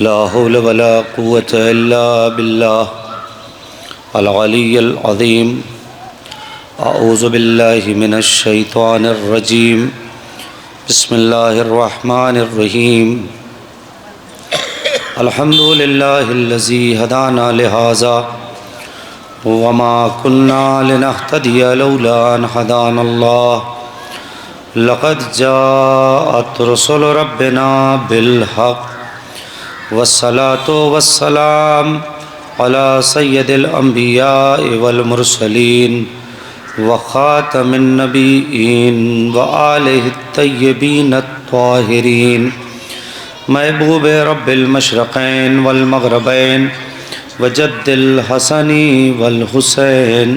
لا حول ولا قوة إلا بالله العلي العظيم. أعوذ بالله من الشيطان الرجيم. بسم الله الرحمن الرحيم. الحمد لله الذي هدانا لهذا وما كنا لنهتدي لولا أن هدانا الله. لقد جاءت رسل ربنا بالحق والصلاة والسلام على سيد الأنبياء والمرسلين وخاتم النبيين وآله الطيبين الطاهرين محبوب رب المشرقين والمغربين وجد الحسن والحسين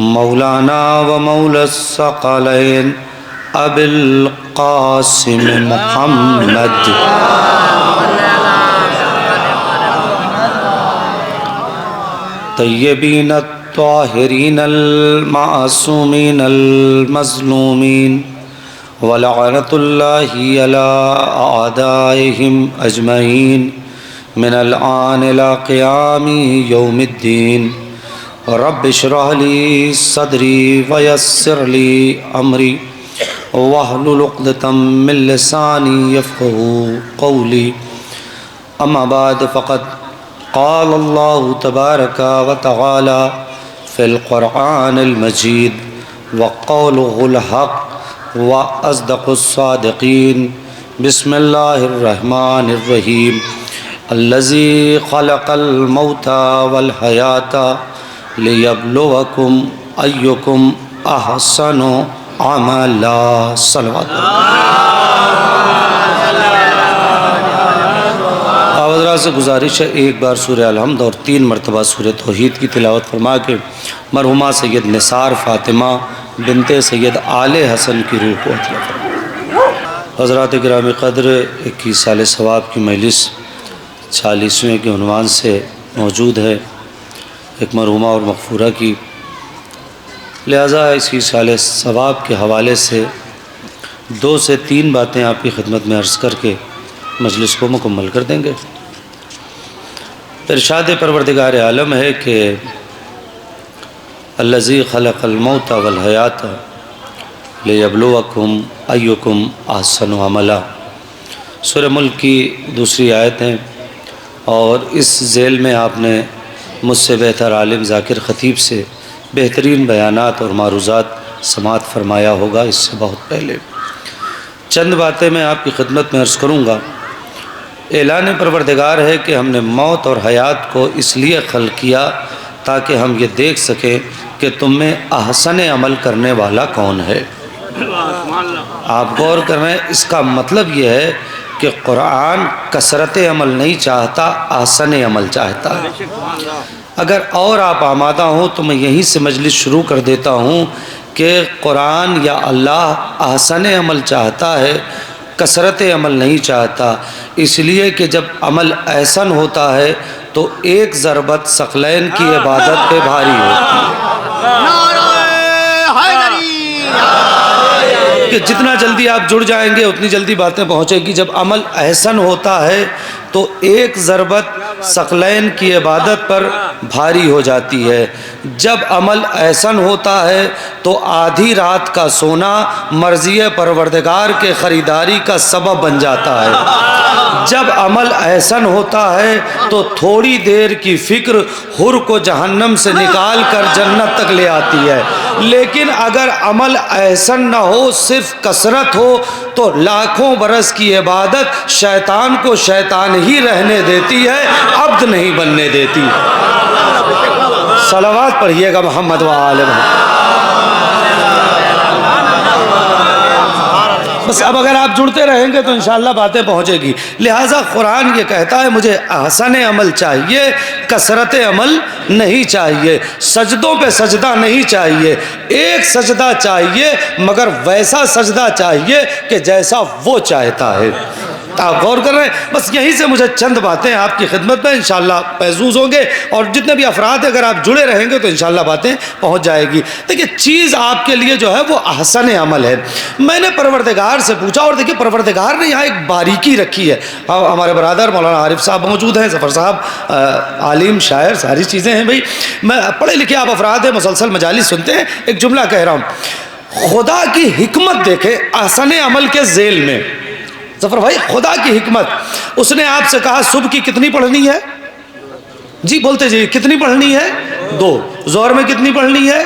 مولانا ومولى الثقلين أبي القاسم محمد طيبين الطاهرين المعصومين المظلومين ولعنة الله على أعدائهم أجمعين من الآن إلى قيام يوم الدين. رب اشرح لي صدري ويسر لي أمري واحلل عقدة من لساني يفقهوا قولي. أما بعد فقد قال الله تبارك وتعالى في القرآن المجيد وقوله الحق وأصدق الصادقين. بسم الله الرحمن الرحيم. الذي خلق الموت والحياة ليبلوكم أيكم أحسن عملا. صلوات حضرات سے گزارش ہے ایک بار سورہ الحمد اور 3 مرتبہ سورہ توحید کی تلاوت فرما کے مرحومہ سید نثار فاطمہ بنت سید آل حسن کی روح کو عطیہ فرمائیں. حضرات گرامی قدر 21 سال ثواب کی مجلس 40ویں کے عنوان سے موجود ہے، ایک مرحومہ اور مغفورہ کی، لہٰذا اسی سال ثواب کے حوالے سے 2 سے 3 باتیں آپ کی خدمت میں عرض کر کے مجلس کو مکمل کر دیں گے. ارشاد پروردگار عالم ہے کہ الذی خلق الموت والحیات لیبلوکم ایکم احسن عملا. سورہ ملک کی دوسری آیت ہے اور اس ذیل میں آپ نے مجھ سے بہتر عالم ذاکر خطیب سے بہترین بیانات اور معروضات سماعت فرمایا ہوگا اس سے بہت پہلے. چند باتیں میں آپ کی خدمت میں عرض کروں گا. اعلان پروردگار ہے کہ ہم نے موت اور حیات کو اس لیے خلق کیا تاکہ ہم یہ دیکھ سکیں کہ تم میں احسن عمل کرنے والا کون ہے. آپ غور کر رہے ہیں، اس کا مطلب یہ ہے کہ قرآن کثرت عمل نہیں چاہتا، احسن عمل چاہتا ہے. اگر اور آپ آمادہ ہوں تو میں یہیں سے مجلس شروع کر دیتا ہوں کہ قرآن یا اللہ احسن عمل چاہتا ہے، کثرت عمل نہیں چاہتا. اس لیے کہ جب عمل احسن ہوتا ہے تو ایک ضربت ثقلین کی عبادت پہ بھاری ہوتی ہے کہ جتنا جلدی آپ جڑ جائیں گے اتنی جلدی باتیں پہنچے گی. جب عمل احسن ہوتا ہے تو ایک ضربت ثقلین کی عبادت پر بھاری ہو جاتی ہے. جب عمل احسن ہوتا ہے تو آدھی رات کا سونا مرضی پروردگار کے خریداری کا سبب بن جاتا ہے. جب عمل احسن ہوتا ہے تو تھوڑی دیر کی فکر حر کو جہنم سے نکال کر جنت تک لے آتی ہے. لیکن اگر عمل احسن نہ ہو، صرف کثرت ہو، تو لاکھوں برس کی عبادت شیطان کو شیطان ہی رہنے دیتی ہے، عبد نہیں بننے دیتی. صلوات پڑھیے گا محمد و آل محمد. بس اب اگر آپ جڑتے رہیں گے تو انشاءاللہ باتیں پہنچے گی. لہٰذا قرآن یہ کہتا ہے مجھے احسن عمل چاہیے، کثرت عمل نہیں چاہیے، سجدوں پہ سجدہ نہیں چاہیے. ایک سجدہ چاہیے مگر ویسا سجدہ چاہیے کہ جیسا وہ چاہتا ہے. آپ غور کر رہے ہیں؟ بس یہیں سے مجھے چند باتیں آپ کی خدمت میں انشاءاللہ محظوظ ہوں گے، اور جتنے بھی افراد اگر آپ جڑے رہیں گے تو انشاءاللہ باتیں پہنچ جائے گی۔ دیکھیے چیز آپ کے لیے جو ہے وہ احسن عمل ہے۔ میں نے پروردگار سے پوچھا، اور دیکھیے پروردگار نے یہاں ایک باریکی رکھی ہے۔ ہمارے برادر مولانا عارف صاحب موجود ہیں، ظفر صاحب عالم شاعر ساری چیزیں ہیں بھائی، میں پڑھے لکھے آپ افراد ہیں، مسلسل مجالس سنتے ہیں۔ ایک جملہ کہہ رہا ہوں، خدا کی حکمت دیکھے احسن عمل کے ذیل میں۔ ظفر بھائی خدا کی حکمت، اس نے آپ سے کہا صبح کی کتنی پڑھنی ہے؟ جی بولتے جی کتنی پڑھنی ہے؟ 2۔ ظہر میں کتنی پڑھنی ہے؟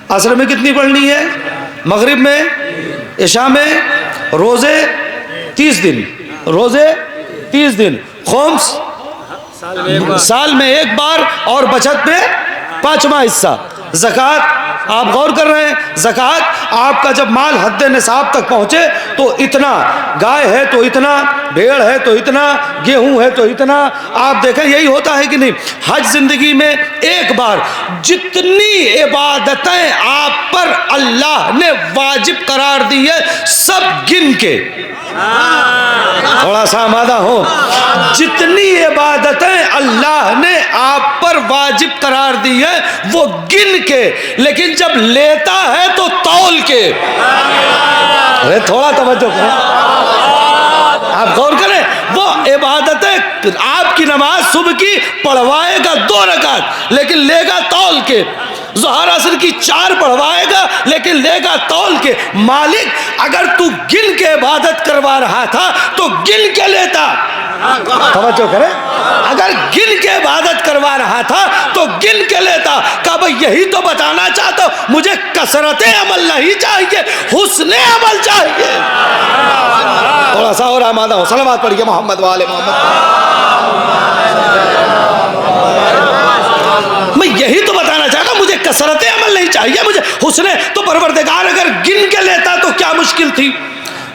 عصر میں کتنی پڑھنی ہے؟ مغرب میں، عشاء میں، روزے 30 دن، روزے 30 دن، خمس سال میں ایک بار، اور بچت میں 5واں حصہ، زکوٰۃ آپ غور کر رہے ہیں، زکوٰۃ آپ کا جب مال حد نصاب تک پہنچے تو اتنا، گائے ہے تو اتنا، بھیڑ ہے تو اتنا، گیہوں ہے تو اتنا، آپ دیکھیں یہی ہوتا ہے کہ نہیں؟ حج زندگی میں ایک بار، جتنی عبادتیں آپ پر اللہ نے واجب قرار دی ہے سب گن کے، تھوڑا سا آمادہ ہو، جتنی عبادتیں اللہ نے آپ پر واجب قرار دی ہے وہ گن کے، لیکن جب لیتا ہے تو تول کے۔ ارے تھوڑا توجہ کریں، آپ غور کریں، وہ عبادتیں آپ کی نماز صبح کی پڑھوائے گا 2 رکعت لیکن لے گا تول کے، ظہر عصر کی 4 پڑھوائے گا لیکن لے گا تول کے۔ مالک اگر تو گن کے عبادت کروا رہا تھا تو گن کے لیتا، توجہ کریں، اگر گن کے عبادت کروا رہا تھا تو گن کے لیتا۔ کہا بھئی یہی تو بتانا چاہتا ہوں، مجھے کثرت عمل نہیں چاہیے، حسن عمل چاہیے۔ تھوڑا سا اور آمادہ ہو، صلوات پڑھیے محمد وآل محمد۔ میں یہی تو بتانا چاہتا ہوں، مجھے کثرت عمل نہیں چاہیے، مجھے حسن۔ تو پروردگار اگر گن کے لیتا تو کیا مشکل تھی؟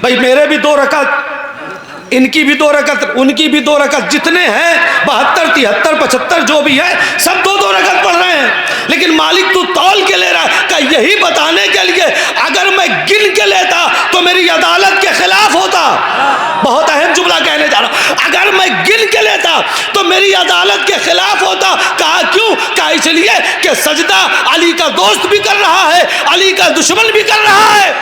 بھئی میرے بھی 2 رکعت، ان کی بھی 2 رکعت، ان کی بھی 2 رکعت، جتنے ہیں 72 73 75 جو بھی ہے سب 2 رکعت پڑھ رہے ہیں، لیکن مالک تو تول کے لے رہا ہے۔ کہ یہی بتانے کے لیے اگر میں گن کے لیتا تو میری عدالت کے خلاف ہوتا۔ بہت اہم جملہ کہنے جا رہا ہوں، اگر میں گن کے لیتا تو میری عدالت کے خلاف ہوتا۔ کہا کیوں؟ کہا اس لیے کہ سجدہ علی کا دوست بھی کر رہا ہے، علی کا دشمن بھی کر رہا ہے،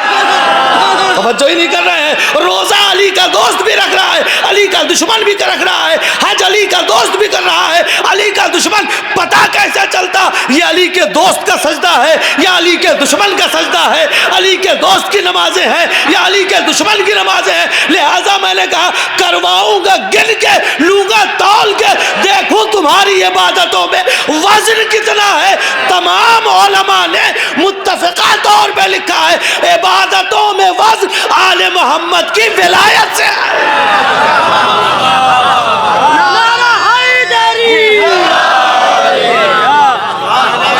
توجہ ہی نہیں کر رہے ہیں۔ روزہ علی کا دوست بھی رکھ رہا ہے، علی کا دشمن بھی رکھ رہا ہے، حج علی کا دوست بھی کر رہا ہے، علی کا دشمن۔ پتہ کیسے چلتا یہ علی کے دوست کا سجدہ ہے یا علی کے دشمن کا سجدہ ہے؟ علی کے دوست کی نمازیں ہیں یا علی کے دشمن کی نمازیں ہیں؟ لہٰذا میں نے کہا کرواؤں گا گن کے، لوں گا تول کے، دیکھوں تمہاری عبادتوں میں وزن کتنا ہے۔ تمام علماء نے متفقہ طور پہ لکھا ہے عبادتوں میں وزن آل محمد کی ولایت سے ہے۔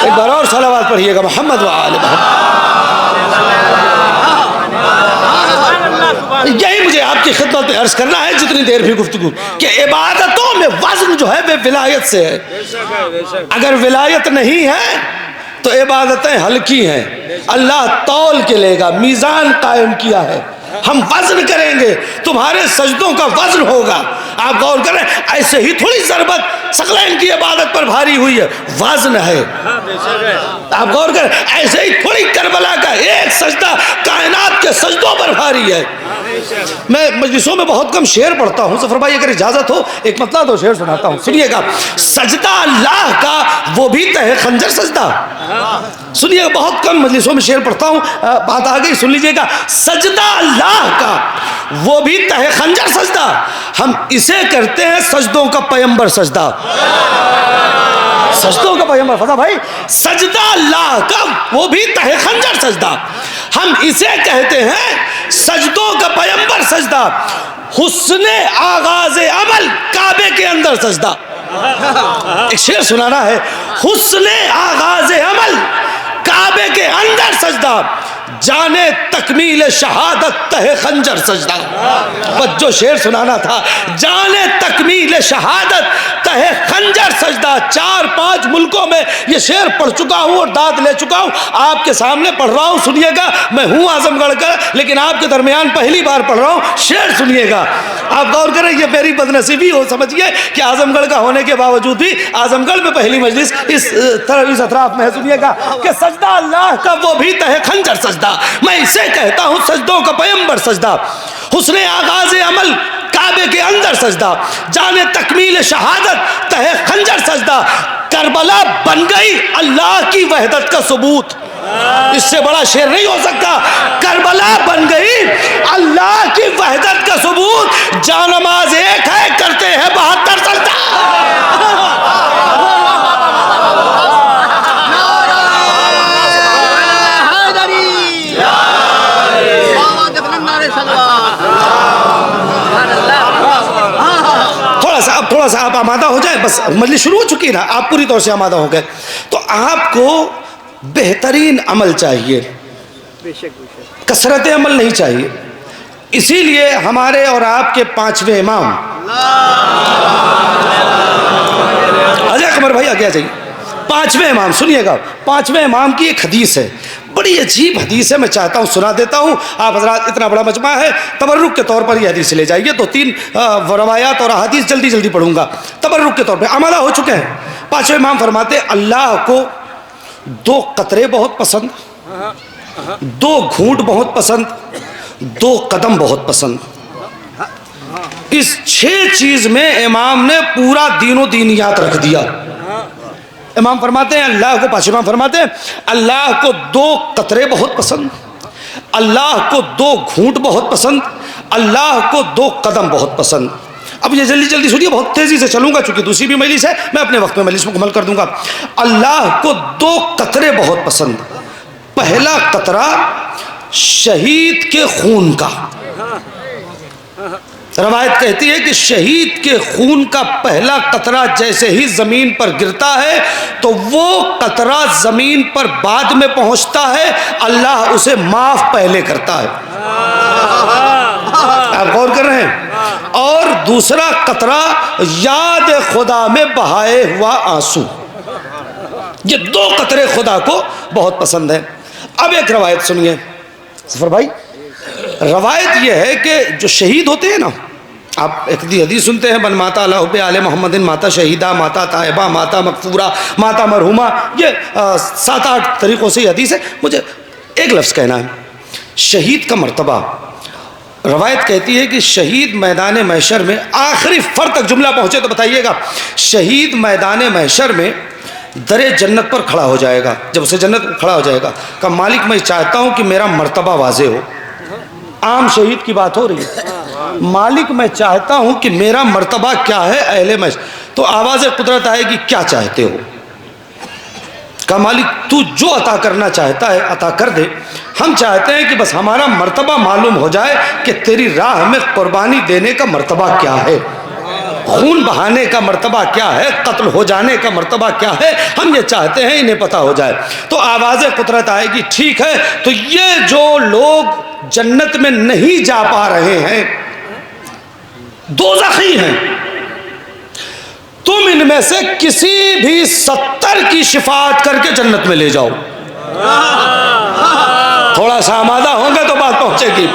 ایک بار اور صلوات پڑھیے گا محمد وآل محمد۔ یہی مجھے آپ کی خدمت میں عرض کرنا ہے جتنی دیر بھی گفتگو، کہ عبادتوں میں وزن جو ہے وہ ولایت سے ہے۔ اگر ولایت نہیں ہے تو عبادتیں ہلکی ہیں، اللہ تول کے لے گا، میزان قائم کیا ہے، ہم وزن کریں گے، تمہارے سجدوں کا وزن ہوگا۔ آپ غور کریں، ایسے ہی تھوڑی ضربت ثقلین کی عبادت پر بھاری ہوئی ہے، وزن ہے۔ آپ غور کریں، ایسے ہی تھوڑی کربلا کا ایک سجدہ کائنات کے سجدوں پر بھاری ہے۔ میں مجلسوں میں بہت کم شعر پڑھتا ہوں، ظفر بھائی اگر اجازت ہو ایک مطلع دو شعر سناتا ہوں، سنیے گا۔ سجدہ اللہ کا وہ بھی تہ خنجر سجدہ، سنیے گا، بہت کم مجلسوں میں شعر پڑھتا ہوں، بات آ گئی سن لیجیے گا۔ سجدہ اللہ کا وہ بھی تہ خنجر سجدہ، ہم اسے کرتے ہیں سجدوں کا پیمبر سجدہ۔ سجدوں کا پیمبر فضا بھائی، سجدہ اللہ کا وہ بھی تہ خنجر سجدہ، ہم اسے کہتے ہیں سجدوں کا پیمبر سجدہ۔ حسن آغاز عمل کعبے کے اندر سجدہ، ایک شعر سنانا ہے۔ حسن آغاز عمل کعبے کے اندر سجدہ، جانے تکمیل شہادت تہ خنجر سجدہ۔ بس جو شعر سنانا تھا، جانے تکمیل شہادت تہے خنجر سجدہ. 4-5 ملکوں میں یہ شعر پڑھ چکا ہوں اور داد لے چکا ہوں. آپ کے سامنے پڑھ رہا ہوں, سنیے گا. میں ہوں اعظم گڑھ کا, لیکن آپ کے درمیان پہلی بار پڑھ رہا ہوں. شعر سنیے گا, آپ غور کریں. یہ میری بدنصیبی ہو سمجھیے کہ اعظم گڑھ کا ہونے کے باوجود بھی اعظم گڑھ میں پہلی مجلس اس اطراف میں ہے. سنیے گا کہ سجدہ اللہ کا وہ بھی تہے خنجر سجدہ, میں اسے کہتا ہوں سجدوں کا پیمبر سجدہ. حسن آغاز عمل کعبے کے اندر سجدہ, جانے تکمیل شہادت تہے خنجر سجدہ. کربلا بن گئی اللہ کی وحدت کا ثبوت. اس سے بڑا شعر نہیں ہو سکتا. کربلا بن گئی اللہ کی وحدت کا ثبوت. جانماز ایک ہے کرتے ہیں 72 سجدہ. تھوڑا سا آپ آمادہ ہو جائیں, بس مجلس شروع ہو چکی نا, آپ پوری طور سے آمادہ ہو گئے. تو آپ کو بہترین عمل چاہیے, کثرت عمل نہیں چاہیے. اسی لیے ہمارے اور آپ کے 5ویں امام, اجے قمر بھائی آگے آ جائیے. 5ویں امام, سنیے گا, 5ویں امام کی ایک حدیث ہے, بڑی عجیب حدیث ہے. میں چاہتا ہوں سنا دیتا ہوں. آپ حضرات اتنا بڑا مجمع ہے, تبرک کے طور پر یہ حدیث لے جائیے. 2-3 روایات اور احادیث جلدی جلدی پڑھوں گا. تبرک کے طور پہ آمادہ ہو چکے ہیں. 5ویں امام فرماتے ہیں اللہ کو 2 قطرے بہت پسند, 2 گھونٹ بہت پسند, 2 قدم بہت پسند. اس 6 چیز میں امام نے پورا دین و دینیات رکھ دیا. امام فرماتے ہیں اللہ کو, 5 امام فرماتے ہیں اللہ کو 2 قطرے بہت پسند, اللہ کو 2 گھونٹ بہت پسند, اللہ کو 2 قدم بہت پسند. اب یہ جلدی جلدی سنیے, بہت تیزی سے چلوں گا چونکہ دوسری بھی مجلس ہے, میں اپنے وقت میں مجلس مکمل کر دوں گا. اللہ کو 2 قطرے بہت پسند. پہلا قطرہ شہید کے خون کا. روایت کہتی ہے کہ شہید کے خون کا پہلا قطرہ جیسے ہی زمین پر گرتا ہے تو وہ قطرہ زمین پر بعد میں پہنچتا ہے, اللہ اسے معاف پہلے کرتا ہے. آپ غور کر رہے ہیں. اور دوسرا قطرہ یاد خدا میں بہائے ہوا آنسو. یہ 2 قطرے خدا کو بہت پسند ہیں. اب ایک روایت سنیے ظفر بھائی. روایت یہ ہے کہ جو شہید ہوتے ہیں نا, آپ ایک حدیث سنتے ہیں من ماتا اللہ پہ آل محمد ماتا شہیدہ, ماتا طائبہ, ماتا مغفورہ, ماتا مرحومہ. یہ 7-8 طریقوں سے یہ حدیث ہے. مجھے ایک لفظ کہنا ہے, شہید کا مرتبہ. روایت کہتی ہے کہ شہید میدان محشر میں آخری فر تک جملہ پہنچے تو بتائیے گا. شہید میدان محشر میں در جنت پر کھڑا ہو جائے گا. جب اسے جنت پر کھڑا ہو جائے گا, کہ مالک میں چاہتا ہوں کہ میرا مرتبہ واضح ہو. عام شہید کی بات ہو رہی ہے. مالک میں چاہتا ہوں کہ میرا مرتبہ کیا ہے اہل محشر. تو آواز قدرت آئے گی کیا چاہتے ہو؟ کہ مالک تو جو عطا کرنا چاہتا ہے عطا کر دے. ہم چاہتے ہیں کہ بس ہمارا مرتبہ معلوم ہو جائے کہ تیری راہ میں قربانی دینے کا مرتبہ کیا ہے, خون بہانے کا مرتبہ کیا ہے, قتل ہو جانے کا مرتبہ کیا ہے. ہم یہ چاہتے ہیں انہیں پتہ ہو جائے. تو آواز قدرت آئے گی ٹھیک ہے, تو یہ جو لوگ جنت میں نہیں جا پا رہے ہیں, دوزخی ہیں, تم ان میں سے کسی بھی 70 کی شفاعت کر کے جنت میں لے جاؤ. تھوڑا سا آمادہ ہوں گے تو بات پہنچے گی.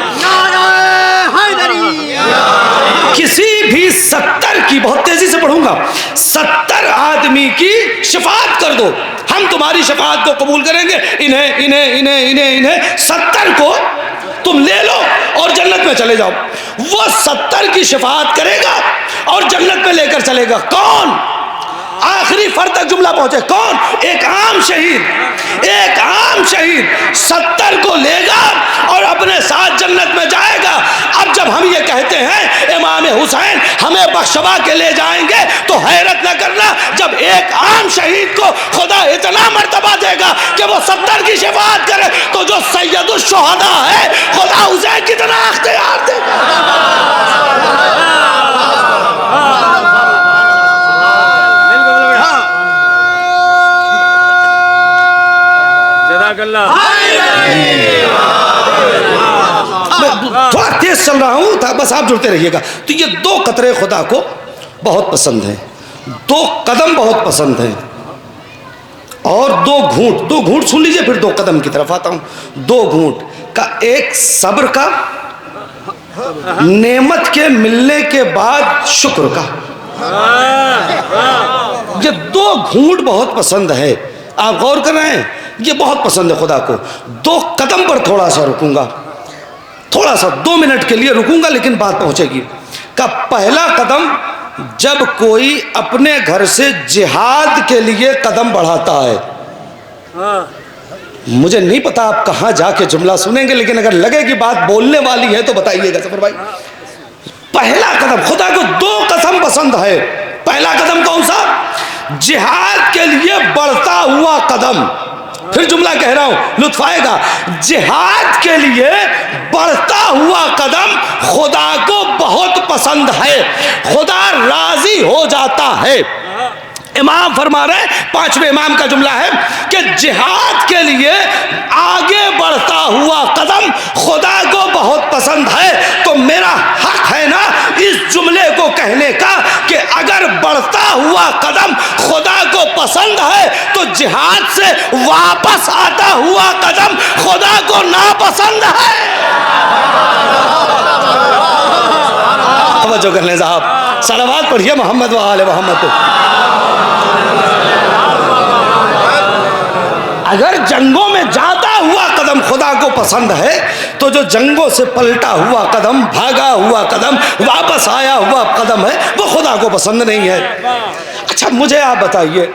کسی بھی 70 کی, بہت تیزی سے پڑھوں گا, 70 آدمی کی شفاعت کر دو, ہم تمہاری شفاعت کو قبول کریں گے. انہیں 70 کو تم لے لو اور جنت میں چلے جاؤ. وہ 70 کی شفاعت کرے گا اور جنت میں لے کر چلے گا. کون؟ آخری فرد تک جملہ پہنچے. کون؟ ایک عام شہید. ایک عام شہید 70 کو لے گا اور اپنے ساتھ جنت میں جائے گا. اب جب ہم یہ کہتے ہیں امام حسین ہمیں بخشوا کے لے جائیں گے تو حیرت نہ کرنا جب ایک عام شہید کو خدا اتنا مرتبہ دے گا کہ وہ 70 کی شفاعت کرے, تو جو سید الشہداء ہے خدا اسے کتنا اختیار دے گا. تھوڑا تیز چل رہا ہوں, بس آپ جڑتے رہیے گا. تو یہ 2 قطرے خدا کو بہت پسند ہیں، 2 قدم بہت پسند ہیں، اور 2 گھونٹ. 2 گھونٹ سن لیجئے، پھر 2 قدم کی طرف آتا ہوں. 2 گھونٹ کا، ایک صبر کا، نعمت کے ملنے کے بعد شکر کا. یہ 2 گھونٹ بہت پسند ہے. آپ غور کر رہے ہیں، یہ بہت پسند ہے خدا کو. 2 قدم پر تھوڑا سا رکوں گا، تھوڑا سا 2 منٹ کے لیے رکوں گا، لیکن بات پہنچے گی. کا پہلا قدم، جب کوئی اپنے گھر سے جہاد کے لیے قدم بڑھاتا ہے. مجھے نہیں پتا آپ کہاں جا کے جملہ سنیں گے، لیکن اگر لگے کہ بات بولنے والی ہے تو بتائیے گا ظفر بھائی. پہلا قدم، خدا کو 2 قدم پسند ہے. پہلا قدم کون سا؟ جہاد کے لیے بڑھتا ہوا قدم. پھر جملہ کہہ رہا ہوں، لطف آئے گا. جہاد کے لیے بڑھتا ہوا قدم خدا کو بہت پسند ہے، خدا راضی ہو جاتا ہے. امام فرما رہے، 5ویں امام کا جملہ ہے کہ جہاد کے لیے آگے بڑھتا ہوا قدم خدا کو بہت پسند ہے. تو میرا حق ہے نا اس جملے کو کہنے کا کہ اگر بڑھتا ہوا قدم خدا کو پسند ہے تو جہاد سے واپس آتا ہوا قدم خدا کو ناپسند ہے. توجہ کر لیں صاحب، صلوات پڑھیے محمد و آل محمد کو. اگر جنگوں میں جاتا ہوا قدم خدا کو پسند ہے تو جو جنگوں سے پلٹا ہوا قدم، بھاگا ہوا قدم، واپس آیا ہوا قدم ہے وہ خدا کو پسند نہیں ہے. اچھا مجھے آپ بتائیے،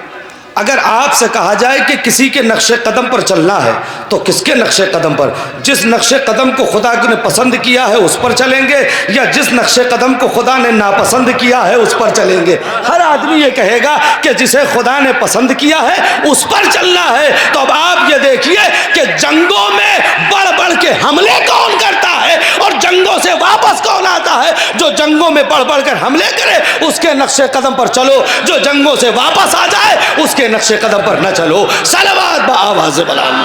اگر آپ سے کہا جائے کہ کسی کے نقش قدم پر چلنا ہے تو کس کے نقش قدم پر؟ جس نقش قدم کو خدا نے پسند کیا ہے اس پر چلیں گے، یا جس نقش قدم کو خدا نے ناپسند کیا ہے اس پر چلیں گے؟ ہر آدمی یہ کہے گا کہ جسے خدا نے پسند کیا ہے اس پر چلنا ہے. تو اب آپ یہ دیکھیے کہ جنگوں میں بڑھ بڑھ کے حملے کون کرتا ہے اور جنگوں سے واپس کون آتا ہے؟ جو جنگوں میں بڑھ بڑھ کر حملے کرے اس کے نقش قدم پر چلو، جو جنگوں سے واپس آ جائے اس کے نقش قدم پر نہ چلو. صلوات بآواز بلند.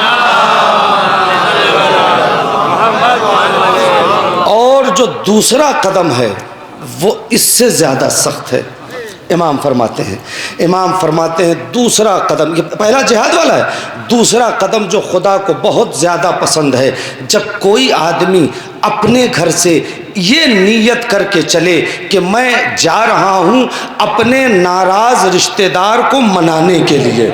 اور جو دوسرا قدم ہے وہ اس سے زیادہ سخت ہے. امام فرماتے ہیں دوسرا قدم، یہ پہلا جہاد والا ہے، دوسرا قدم جو خدا کو بہت زیادہ پسند ہے، جب کوئی آدمی اپنے گھر سے یہ نیت کر کے چلے کہ میں جا رہا ہوں اپنے ناراض رشتہ دار کو منانے کے لیے.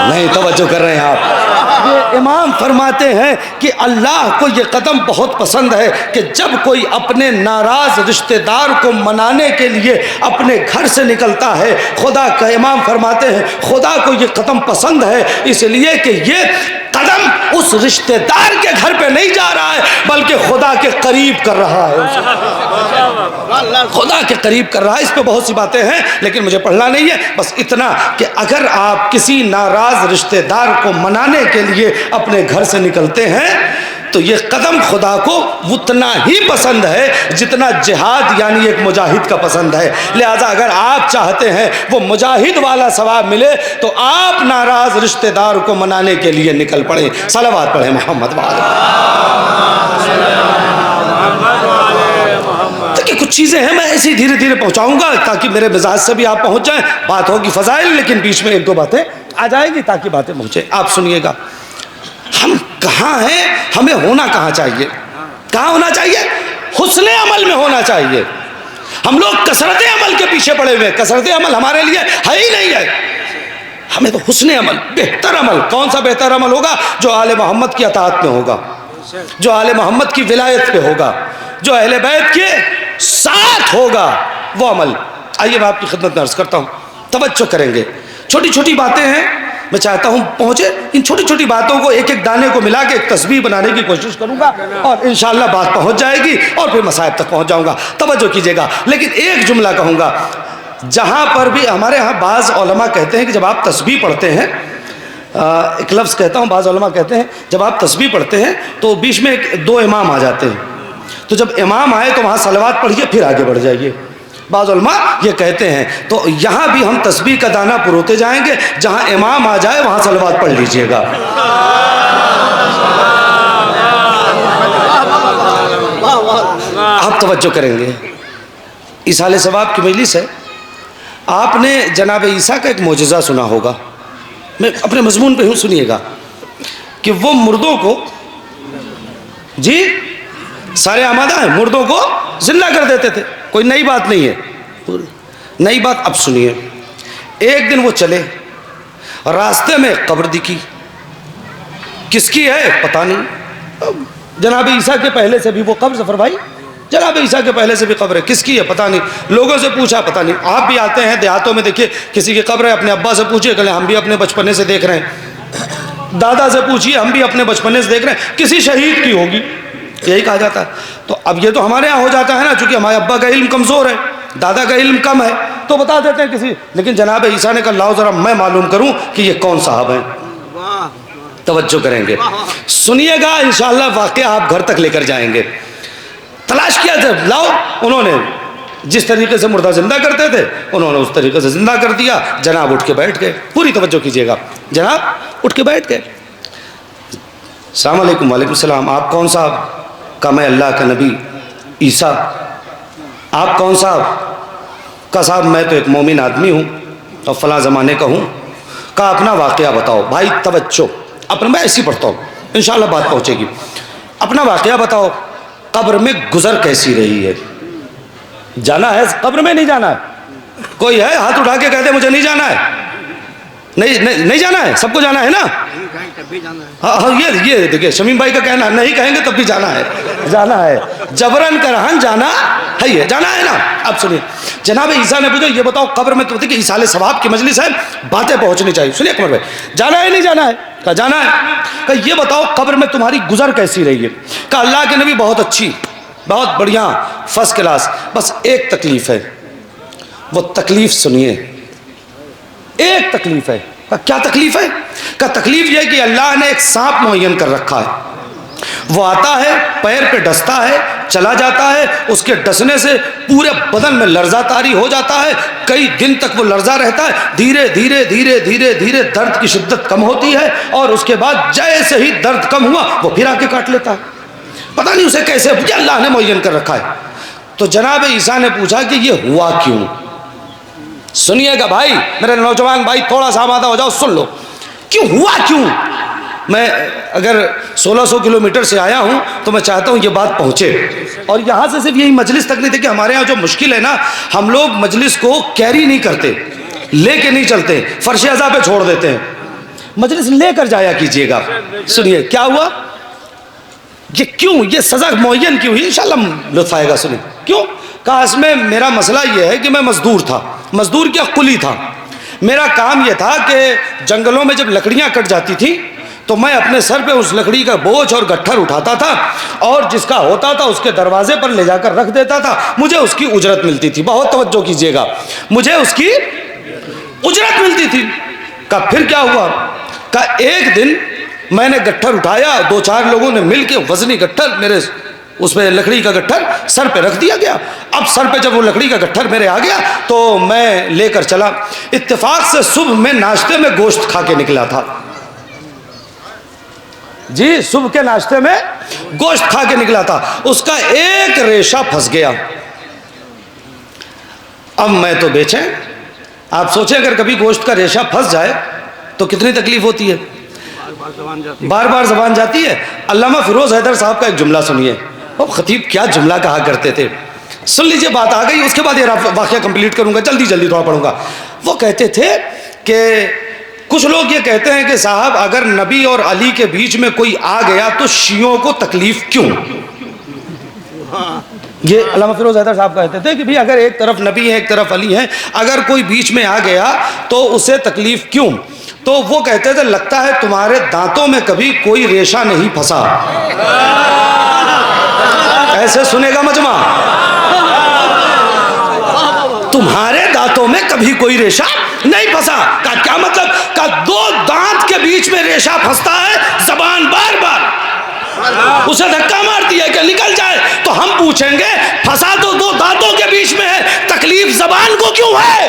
نہیں توجہ کر رہے ہیں آپ. یہ امام فرماتے ہیں کہ اللہ کو یہ قدم بہت پسند ہے کہ جب کوئی اپنے ناراض رشتہ دار کو منانے کے لیے اپنے گھر سے نکلتا ہے، خدا کا امام فرماتے ہیں خدا کو یہ قدم پسند ہے اس لیے کہ یہ قدم اس رشتہ دار کے گھر پہ نہیں جا رہا ہے بلکہ خدا کے قریب کر رہا ہے. خدا کے قریب کر رہا ہے. اس پہ بہت سی باتیں ہیں لیکن مجھے پڑھنا نہیں ہے، بس اتنا کہ اگر آپ کسی ناراض رشتہ دار کو منانے کے لیے اپنے گھر سے نکلتے ہیں تو یہ قدم خدا کو اتنا ہی پسند ہے جتنا جہاد یعنی ایک مجاہد کا پسند ہے. لہذا اگر آپ چاہتے ہیں وہ مجاہد والا ثواب ملے تو آپ ناراض رشتہ دار کو منانے کے لیے نکل پڑیں. صلوات پڑھیں محمد والے. دیکھیں کچھ چیزیں ہیں میں ایسی دھیرے دھیرے پہنچاؤں گا تاکہ میرے مزاج سے بھی آپ پہنچ جائیں. بات ہوگی فضائل لیکن بیچ میں 1-2 باتیں آ جائیں گی تاکہ باتیں پہنچیں. آپ سنیے گا، ہم کہاں ہیں، ہمیں ہونا کہاں چاہیے؟ کہاں ہونا چاہیے؟ حسن عمل میں ہونا چاہیے. ہم لوگ کثرت عمل کے پیچھے پڑے ہوئے. کثرت عمل ہمارے لیے ہے ہی نہیں ہے. ہمیں تو حسن عمل، بہتر عمل. کون سا بہتر عمل ہوگا؟ جو آل محمد کی اطاعت میں ہوگا، جو آل محمد کی ولایت پہ ہوگا، جو اہل بیت کے ساتھ ہوگا، وہ عمل. آئیے میں آپ کی خدمت میں عرض کرتا ہوں، توجہ کریں گے. چھوٹی چھوٹی باتیں ہیں، میں چاہتا ہوں پہنچے. ان چھوٹی چھوٹی باتوں کو ایک ایک دانے کو ملا کے ایک تسبیح بنانے کی کوشش کروں گا اور انشاءاللہ بات پہنچ جائے گی اور پھر مصائب تک پہنچ جاؤں گا. توجہ کیجیے گا. لیکن ایک جملہ کہوں گا، جہاں پر بھی ہمارے ہاں بعض علماء کہتے ہیں کہ جب آپ تسبیح پڑھتے ہیں، ایک لفظ کہتا ہوں، بعض علماء کہتے ہیں جب آپ تسبیح پڑھتے ہیں تو بیچ میں 2 امام آ جاتے ہیں، تو جب امام آئے تو وہاں صلوات پڑھیے پھر آگے بڑھ جائیے. بعض علماء یہ کہتے ہیں. تو یہاں بھی ہم تسبیح کا دانہ پروتے جائیں گے، جہاں امام آ جائے وہاں صلوات پڑھ لیجئے گا. آپ توجہ کریں گے. ایصال ثواب کی مجلس ہے. آپ نے جناب عیسیٰ کا ایک معجزہ سنا ہوگا, میں اپنے مضمون پہ ہوں, سنیے گا, کہ وہ مردوں کو, جی سارے آمادہ ہیں, مردوں کو زندہ کر دیتے تھے. کوئی نئی بات نہیں ہے, نئی بات اب سنیے. ایک دن وہ چلے, راستے میں قبر دکھی. کس کی ہے پتہ نہیں, جناب عیسیٰ کے پہلے سے بھی وہ قبر, ظفر بھائی جناب عیسیٰ کے پہلے سے بھی قبر ہے, کس کی ہے پتہ نہیں. لوگوں سے پوچھا, پتہ نہیں. آپ بھی آتے ہیں دیہاتوں میں, دیکھیے کسی کی قبر ہے, اپنے ابا سے پوچھیے, کہ ہم بھی اپنے بچپنے سے دیکھ رہے ہیں. دادا سے پوچھیے, ہم بھی اپنے بچپنے سے دیکھ رہے ہیں, کسی شہید کی ہوگی, یہی کہا جاتا ہے. تو اب یہ تو ہمارے یہاں ہو جاتا ہے نا, چونکہ ہمارے ابا کا علم کمزور ہے, دادا کا علم کم ہے, تو بتا دیتے ہیں کسی. لیکن جناب عیسیٰ نے کہا لاؤ ذرا میں معلوم کروں کہ یہ کون صاحب ہیں. توجہ کریں گے, سنیے گا, انشاءاللہ واقعہ آپ گھر تک لے کر جائیں گے. تلاش کیا جب لاؤ, انہوں نے جس طریقے سے مردہ زندہ کرتے تھے انہوں نے اس طریقے سے زندہ کر دیا. جناب اٹھ کے بیٹھ گئے, پوری توجہ کیجیے گا, جناب اٹھ کے بیٹھ گئے. السلام علیکم. وعلیکم السلام. آپ کون صاحب؟ کہا میں اللہ کا نبی عیسیٰ. آپ کون صاحب؟ کہا صاحب میں تو ایک مومن آدمی ہوں اور فلاں زمانے کا ہوں. کہا اپنا واقعہ بتاؤ. بھائی توجہ, اپنا میں ایسی پڑھتا ہوں, انشاءاللہ بات پہنچے گی. اپنا واقعہ بتاؤ, قبر میں گزر کیسی رہی ہے؟ جانا ہے قبر میں؟ نہیں جانا ہے؟ کوئی ہے ہاتھ اٹھا کے کہتے مجھے نہیں جانا ہے؟ نہیں جانا ہے, سب کو جانا ہے نا. ہاں یہ دیکھیے شمیم بھائی کا کہنا, نہیں کہیں گے تب بھی جانا ہے, جانا ہے, جبرن کرہن جانا ہے, جانا ہے نا. اب سنیے, جناب عیسیٰ نے پوچھا یہ بتاؤ قبر میں, تو کہ ایصال ثواب کی مجلس ہے, باتیں پہنچنی چاہیے. سنیے قمر بھائی, جانا ہے نہیں جانا ہے؟ کہا جانا ہے. کہ یہ بتاؤ قبر میں تمہاری گزر کیسی رہی ہے؟ کہا اللہ کے نبی بہت اچھی, بہت بڑھیا, فرسٹ کلاس. بس ایک تکلیف ہے, وہ تکلیف سنیے, ایک تکلیف ہے. کیا تکلیف ہے؟ کہ تکلیف یہ کہ اللہ نے ایک سانپ معین کر رکھا ہے. وہ آتا ہے, پیر پہ ڈستا ہے, چلا جاتا ہے, اس کے ڈسنے سے پورے بدن میں لرزہ طاری ہو جاتا ہے, کئی دن تک وہ لرزہ رہتا ہے, دھیرے دھیرے دھیرے دھیرے دھیرے درد کی شدت کم ہوتی ہے, اور اس کے بعد جیسے ہی درد کم ہوا وہ پھر آ کے کاٹ لیتا ہے. پتہ نہیں اسے کیسے اللہ نے معین کر رکھا ہے. تو جناب عیسیٰ نے پوچھا کہ یہ ہوا کیوں؟ سنیے گا بھائی, میرے نوجوان بھائی تھوڑا سا آمادہ ہو جاؤ, سن لو کیوں ہوا کیوں. میں اگر 1600 کلومیٹر سے آیا ہوں تو میں چاہتا ہوں یہ بات پہنچے. اور یہاں سے صرف یہی مجلس تک نہیں تھے, کہ ہمارے یہاں جو مشکل ہے نا, ہم لوگ مجلس کو کیری نہیں کرتے, لے کے نہیں چلتے, فرش ازا پہ چھوڑ دیتے ہیں. مجلس لے کر جایا کیجیے گا. سنیے کیا ہوا, یہ کیوں, یہ سزا معین کیوں ہوئی, انشاءاللہ لطف آئے گا. سنیے کیوں. کہا اس میں میرا مسئلہ یہ ہے کہ میں مزدور تھا, مزدور کیا قلی تھا. میرا کام یہ تھا کہ جنگلوں میں جب لکڑیاں کٹ جاتی تھیں تو میں اپنے سر پہ اس لکڑی کا بوجھ اور گٹھر اٹھاتا تھا, اور جس کا ہوتا تھا اس کے دروازے پر لے جا کر رکھ دیتا تھا. مجھے اس کی اجرت ملتی تھی. بہت توجہ کیجیے گا, مجھے اس کی اجرت ملتی تھی. کہا پھر کیا ہوا؟ کہا ایک دن میں نے گٹھر اٹھایا, 2-4 لوگوں نے مل کے وزنی گٹھر میرے اس پہ, لکڑی کا گٹھر سر پہ رکھ دیا گیا. اب سر پہ جب وہ لکڑی کا گٹھر میرے آ گیا تو میں لے کر چلا. اتفاق سے صبح میں ناشتے میں گوشت کھا کے نکلا تھا. جی صبح کے ناشتے میں گوشت کھا کے نکلا تھا, اس کا ایک ریشہ پھنس گیا. اب میں تو بے چین. آپ سوچیں اگر کبھی گوشت کا ریشہ پھنس جائے تو کتنی تکلیف ہوتی ہے, بار بار زبان جاتی ہے. علامہ فیروز حیدر صاحب کا ایک جملہ سنیے, وہ خطیب کیا جملہ کہا کرتے تھے, سن لیجئے, بات آ گئی, اس کے بعد یہ واقعہ کمپلیٹ کروں گا, جلدی جلدی تھوڑا پڑھوں گا. وہ کہتے تھے کہ کچھ لوگ یہ کہتے ہیں کہ صاحب اگر نبی اور علی کے بیچ میں کوئی آ گیا تو شیعوں کو تکلیف کیوں. یہ علامہ فیروز حیدر صاحب کہتے تھے کہ بھی اگر ایک طرف نبی ہے ایک طرف علی ہے, اگر کوئی بیچ میں آ گیا تو اسے تکلیف کیوں. تو وہ کہتے تھے لگتا ہے تمہارے دانتوں میں کبھی کوئی ریشہ نہیں پھنسا. ایسے سنے گا مجمع, تمہارے دانتوں میں کبھی کوئی ریشہ نہیں پھنسا. کا کیا مطلب؟ کا 2 دانت کے بیچ میں ریشہ پھنستا ہے, زبان بار بار اسے دھکا مارتی ہے کہ نکل جائے. تو ہم پوچھیں گے پھنسا تو 2 دانتوں کے بیچ میں ہے, تکلیف زبان کو کیوں ہے؟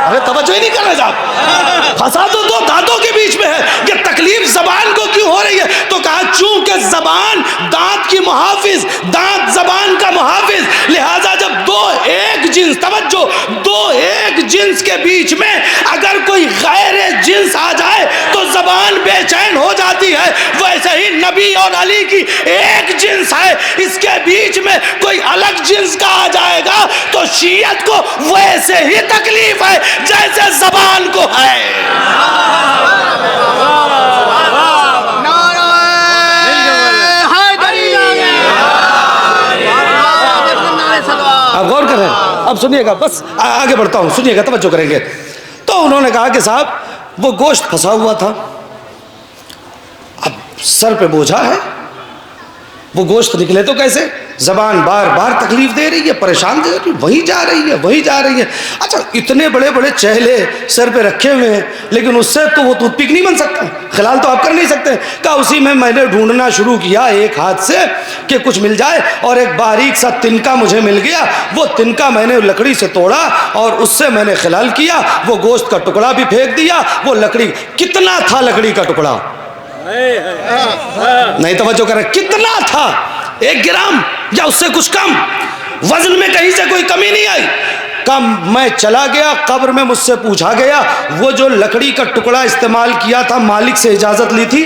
ارے توجہ ہی نہیں کر رہے صاحب. پھنسا تو 2 دانتوں کے بیچ میں ہے, کہ تکلیف زبان کو کیوں ہو رہی ہے. تو کہا چونکہ زبان دانت کی محافظ، دانت زبان کا محافظ، لہذا جب دو ایک جنس، توجہ، دو ایک جنس کے بیچ میں اگر کوئی غیر جنس آ جائے تو زبان بے چین ہو جاتی ہے. ویسے ہی نبی اور علی کی ایک جنس ہے، اس کے بیچ میں کوئی الگ جنس کا آ جائے گا تو شیعت کو ویسے ہی تکلیف ہے جیسے زبان کو ہے. آپ غور کریں، اب سنیے گا، بس آگے بڑھتا ہوں، سنیے گا، توجہ کریں گے. تو انہوں نے کہا کہ صاحب وہ گوشت پھنسا ہوا تھا، اب سر پہ بوجھا ہے، وہ گوشت نکلے تو کیسے؟ زبان بار بار تکلیف دے رہی ہے، پریشان دے رہی ہے، وہی جا رہی ہے وہی جا رہی ہے. اچھا اتنے بڑے بڑے چہلے سر پہ رکھے ہوئے ہیں، لیکن اس سے تو وہ ٹوتھ پک نہیں بن سکتا، خلال تو آپ کر نہیں سکتے. کہا اسی میں نے ڈھونڈنا شروع کیا ایک ہاتھ سے کہ کچھ مل جائے، اور ایک باریک سا تنکا مجھے مل گیا. وہ تنکا میں نے لکڑی سے توڑا اور اس سے میں نے خلال کیا، وہ گوشت کا ٹکڑا بھی پھینک دیا. وہ لکڑی کتنا تھا؟ لکڑی کا ٹکڑا نہیں، توجہ کریں، کتنا تھا؟ 1 گرام یا اس سے کچھ کم. وزن میں کہیں سے کوئی کمی نہیں آئی. کم میں چلا گیا قبر میں، مجھ سے پوچھا گیا وہ جو لکڑی کا ٹکڑا استعمال کیا تھا مالک سے اجازت لی تھی؟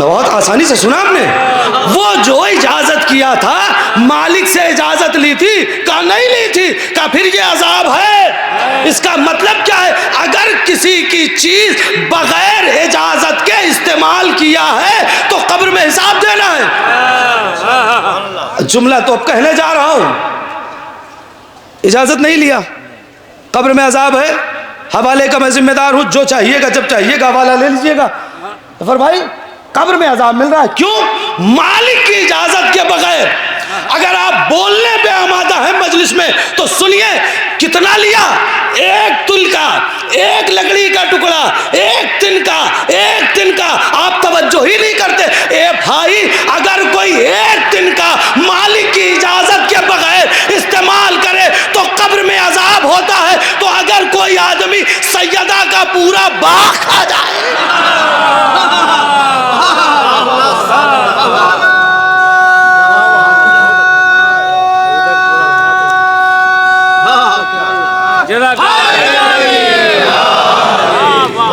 بہت آسانی سے سنا آپ نے. وہ جو اجازت کیا تھا مالک سے اجازت لی تھی؟ کہا نہیں لی تھی. کہا پھر یہ عذاب ہے. اس کا مطلب کیا ہے؟ اگر کسی کی چیز بغیر اجازت کے استعمال کیا ہے تو قبر میں حساب دینا ہے. جملہ تو اب کہنے جا رہا ہوں، اجازت نہیں لیا، قبر میں عذاب ہے. حوالے کا میں ذمہ دار ہوں، جو چاہیے گا جب چاہیے گا حوالہ لے لیجئے گا. فرمائی قبر میں عذاب مل رہا ہے، کیوں؟ مالک کی اجازت کے بغیر. اگر آپ بولنے پہ آمادہ ہیں مجلس میں تو سنیے کتنا لیا؟ 1 تنکا، 1 لکڑی کا ٹکڑا، 1 تنکا، 1 تنکا. آپ توجہ ہی نہیں کرتے. اے بھائی، اگر کوئی 1 تنکا مالک کی اجازت کے بغیر استعمال کرے تو قبر میں عذاب ہوتا ہے، تو اگر کوئی آدمی سیدہ کا پورا باغ کھا جائے،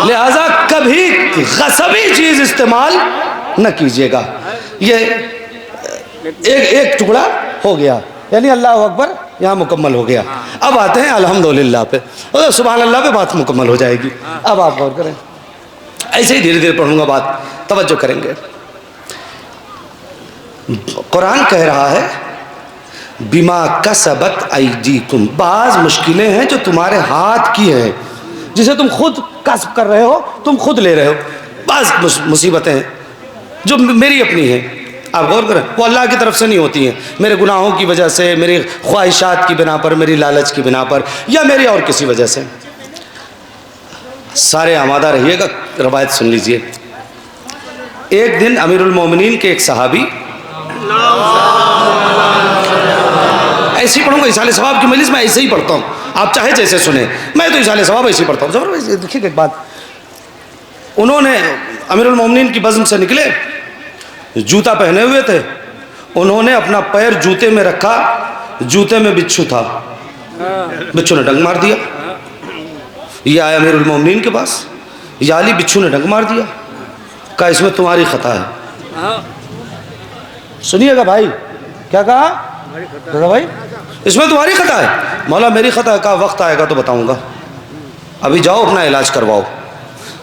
لہذا کبھی غصبی چیز استعمال نہ کیجیے گا. یہ ایک ٹکڑا ہو گیا، یعنی اللہ اکبر یہاں مکمل ہو گیا. اب آتے ہیں الحمدللہ پہ، سبحان اللہ پہ بات مکمل ہو جائے گی. اب آپ غور کریں، ایسے ہی دھیرے دھیرے پڑھوں گا، بات توجہ کریں گے. قرآن کہہ رہا ہے بما کسبت ایدیکم، بعض مشکلیں ہیں جو تمہارے ہاتھ کی ہیں، جسے تم خود کسب کر رہے ہو، تم خود لے رہے ہو. بعض مصیبتیں ہیں جو میری اپنی ہیں، آپ غور کریں، وہ اللہ کی طرف سے نہیں ہوتی ہیں، میرے گناہوں کی وجہ سے، میری خواہشات کی بنا پر، میری لالچ کی بنا پر، یا میری اور کسی وجہ سے. سارے آمادہ رہیے گا، روایت سن لیجئے. ایک دن امیر المومنین کے ایک صحابی، ایسے ہی پڑھوں گا، اصالِ ثواب کی مجلس میں ایسے ہی پڑھتا ہوں، آپ چاہے جیسے سنیں، میں تو اصالِ ثواب ایسے ہی پڑھتا ہوں. زبردست. دیکھیے ایک بات، انہوں نے امیر المومنین کی بزم سے نکلے، جوتا پہنے ہوئے تھے، انہوں نے اپنا پیر جوتے میں رکھا، جوتے میں بچھو تھا، بچھو نے ڈنگ مار دیا. یہ آیا امیر المومنین کے پاس، یا علی بچھو نے ڈنگ مار دیا. کہا اس میں تمہاری خطا ہے. سنیے گا بھائی، کیا کہا بھائی؟ اس میں تمہاری خطا ہے. مولا میری خطا ہے. کہا وقت آئے گا تو بتاؤں گا، ابھی جاؤ اپنا علاج کرواؤ.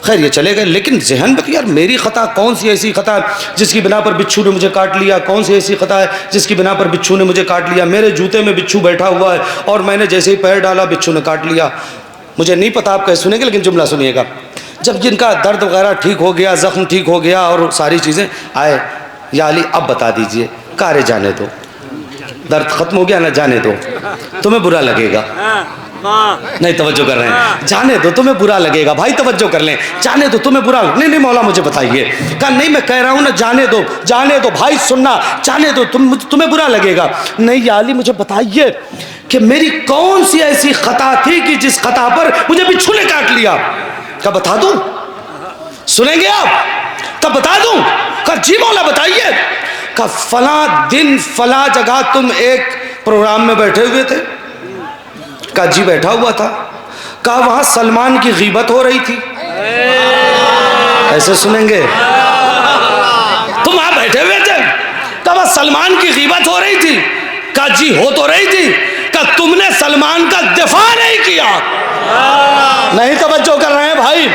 خیر یہ چلے گئے، لیکن ذہن میں یار میری خطا کون سی ایسی خطا ہے جس کی بنا پر بچھو نے مجھے کاٹ لیا؟ کون سی ایسی خطا ہے جس کی بنا پر بچھو نے مجھے کاٹ لیا؟ میرے جوتے میں بچھو بیٹھا ہوا ہے اور میں نے جیسے ہی پیر ڈالا بچھو نے کاٹ لیا. مجھے نہیں پتا آپ کیسے سنیں گے، لیکن جملہ سنیے گا. جب جن کا درد وغیرہ ٹھیک ہو گیا، زخم ٹھیک ہو گیا اور ساری چیزیں آئے، یا علی اب بتا دیجئے. کارے جانے دو، درد ختم ہو گیا نا، جانے دو، تمہیں برا لگے گا. نہیں توجہ کر رہے ہیں، جانے دو تمہیں برا لگے گا. بھائی توجہ کر لیں، جانے دو تمہیں برا لگے. نہیں مولا مجھے بتائیے. کہا نہیں میں کہہ رہا ہوں نا، جانے دو، جانے دو بھائی، سننا، جانے دو، تمہیں برا لگے گا. نہیں یا علی مجھے بتائیے کہ میری کون سی ایسی خطا تھی کہ جس خطا پر مجھے بچھو نے کاٹ لیا؟ کہا بتا دوں؟ سنیں گے آپ؟ کہا بتا دوں؟ کہا جی مولا بتائیے. کہا فلاں دن فلاں جگہ تم ایک پروگرام میں بیٹھے ہوئے تھے. کہا جی بیٹھا ہوا تھا. کہا وہاں سلمان کی غیبت ہو رہی تھی. ایسے سنیں گے؟ تم وہاں بیٹھے ہوئے تھے. کہا وہاں سلمان کی غیبت ہو رہی تھی. کہا جی ہو تو رہی تھی. کہا تم نے سلمان کا دفاع نہیں کیا. نہیں توجہ کر رہے ہیں بھائی؟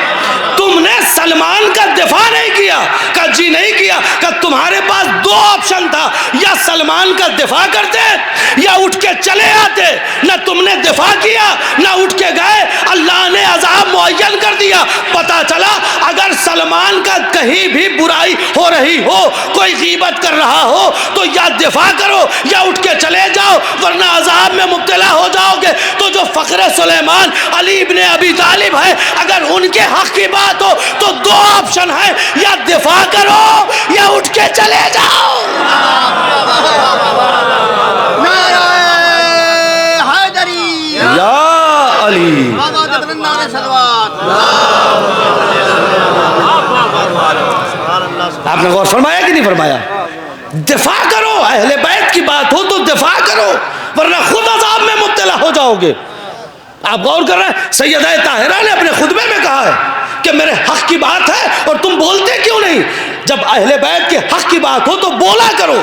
تم نے سلمان کا دفاع نہیں کیا. کہا جی نہیں کیا. کہا تمہارے پاس دو آپشن تھا, یا سلمان کا دفاع کرتے یا اٹھ کے چلے آتے. نہ تم نے دفاع کیا نہ اٹھ کے گئے. اللہ نے عذاب معین کر دیا. پتا چلا اگر سلمان کا کہیں بھی برائی ہو رہی ہو, کوئی غیبت کر رہا ہو, تو یا دفاع کرو یا اٹھ کے چلے جاؤ, ورنہ عذاب میں مبتلا ہو جاؤ گے. تو جو فخر سلیمان علی ابن ابی طالب ہے, اگر ان کے حق کی بات ہو تو دو آپشن ہے, یا دفاع کرو یا اٹھ کے چلے جاؤ. نعرہ حیدری یا علی. آپ نے غور فرمایا کہ نہیں فرمایا؟ دفاع کرو, اہل بیت کی بات ہو تو دفاع کرو, ورنہ خود عذاب میں مبتلا ہو جاؤ گے. آپ غور کر رہے ہیں, سیدہ طاہرہ نے اپنے خطبے میں کہا ہے کہ میرے حق کی بات ہے اور تم بولتے کیوں نہیں؟ جب اہل بیت کے حق کی بات ہو تو بولا کرو.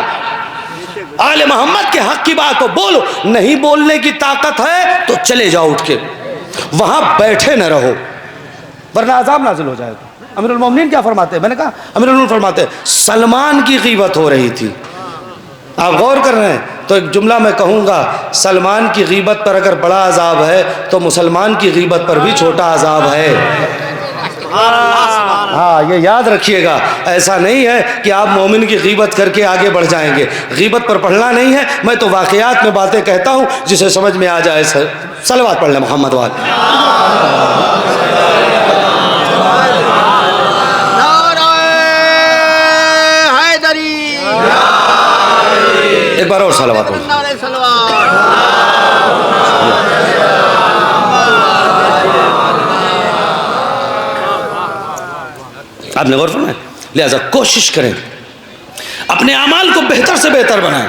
آل محمد کے حق کی بات ہو بولو. نہیں بولنے کی طاقت ہے تو چلے جاؤ اٹھ کے, وہاں بیٹھے نہ رہو, ورنہ عذاب نازل ہو جائے گا. امیر المومنین کیا فرماتے ہیں؟ میں نے کہا امیر المومنین فرماتے ہیں سلمان کی غیبت ہو رہی تھی. آپ غور کر رہے ہیں تو ایک جملہ میں کہوں گا, سلمان کی غیبت پر اگر بڑا عذاب ہے تو مسلمان کی غیبت پر بھی چھوٹا عذاب ہے. ہاں یہ یاد رکھیے گا. ایسا نہیں ہے کہ آپ مومن کی غیبت کر کے آگے بڑھ جائیں گے. غیبت پر پڑھنا نہیں ہے, میں تو واقعات میں باتیں کہتا ہوں جسے سمجھ میں آ جائے. صلوات پڑھ لیں محمد والے. نعرہ حیدری ایک بار اور صلوات پڑھ. نعرہ صلوات. آپ نے غور فرمایا؟ لہذا کوشش کریں اپنے اعمال کو بہتر سے بہتر بنائیں.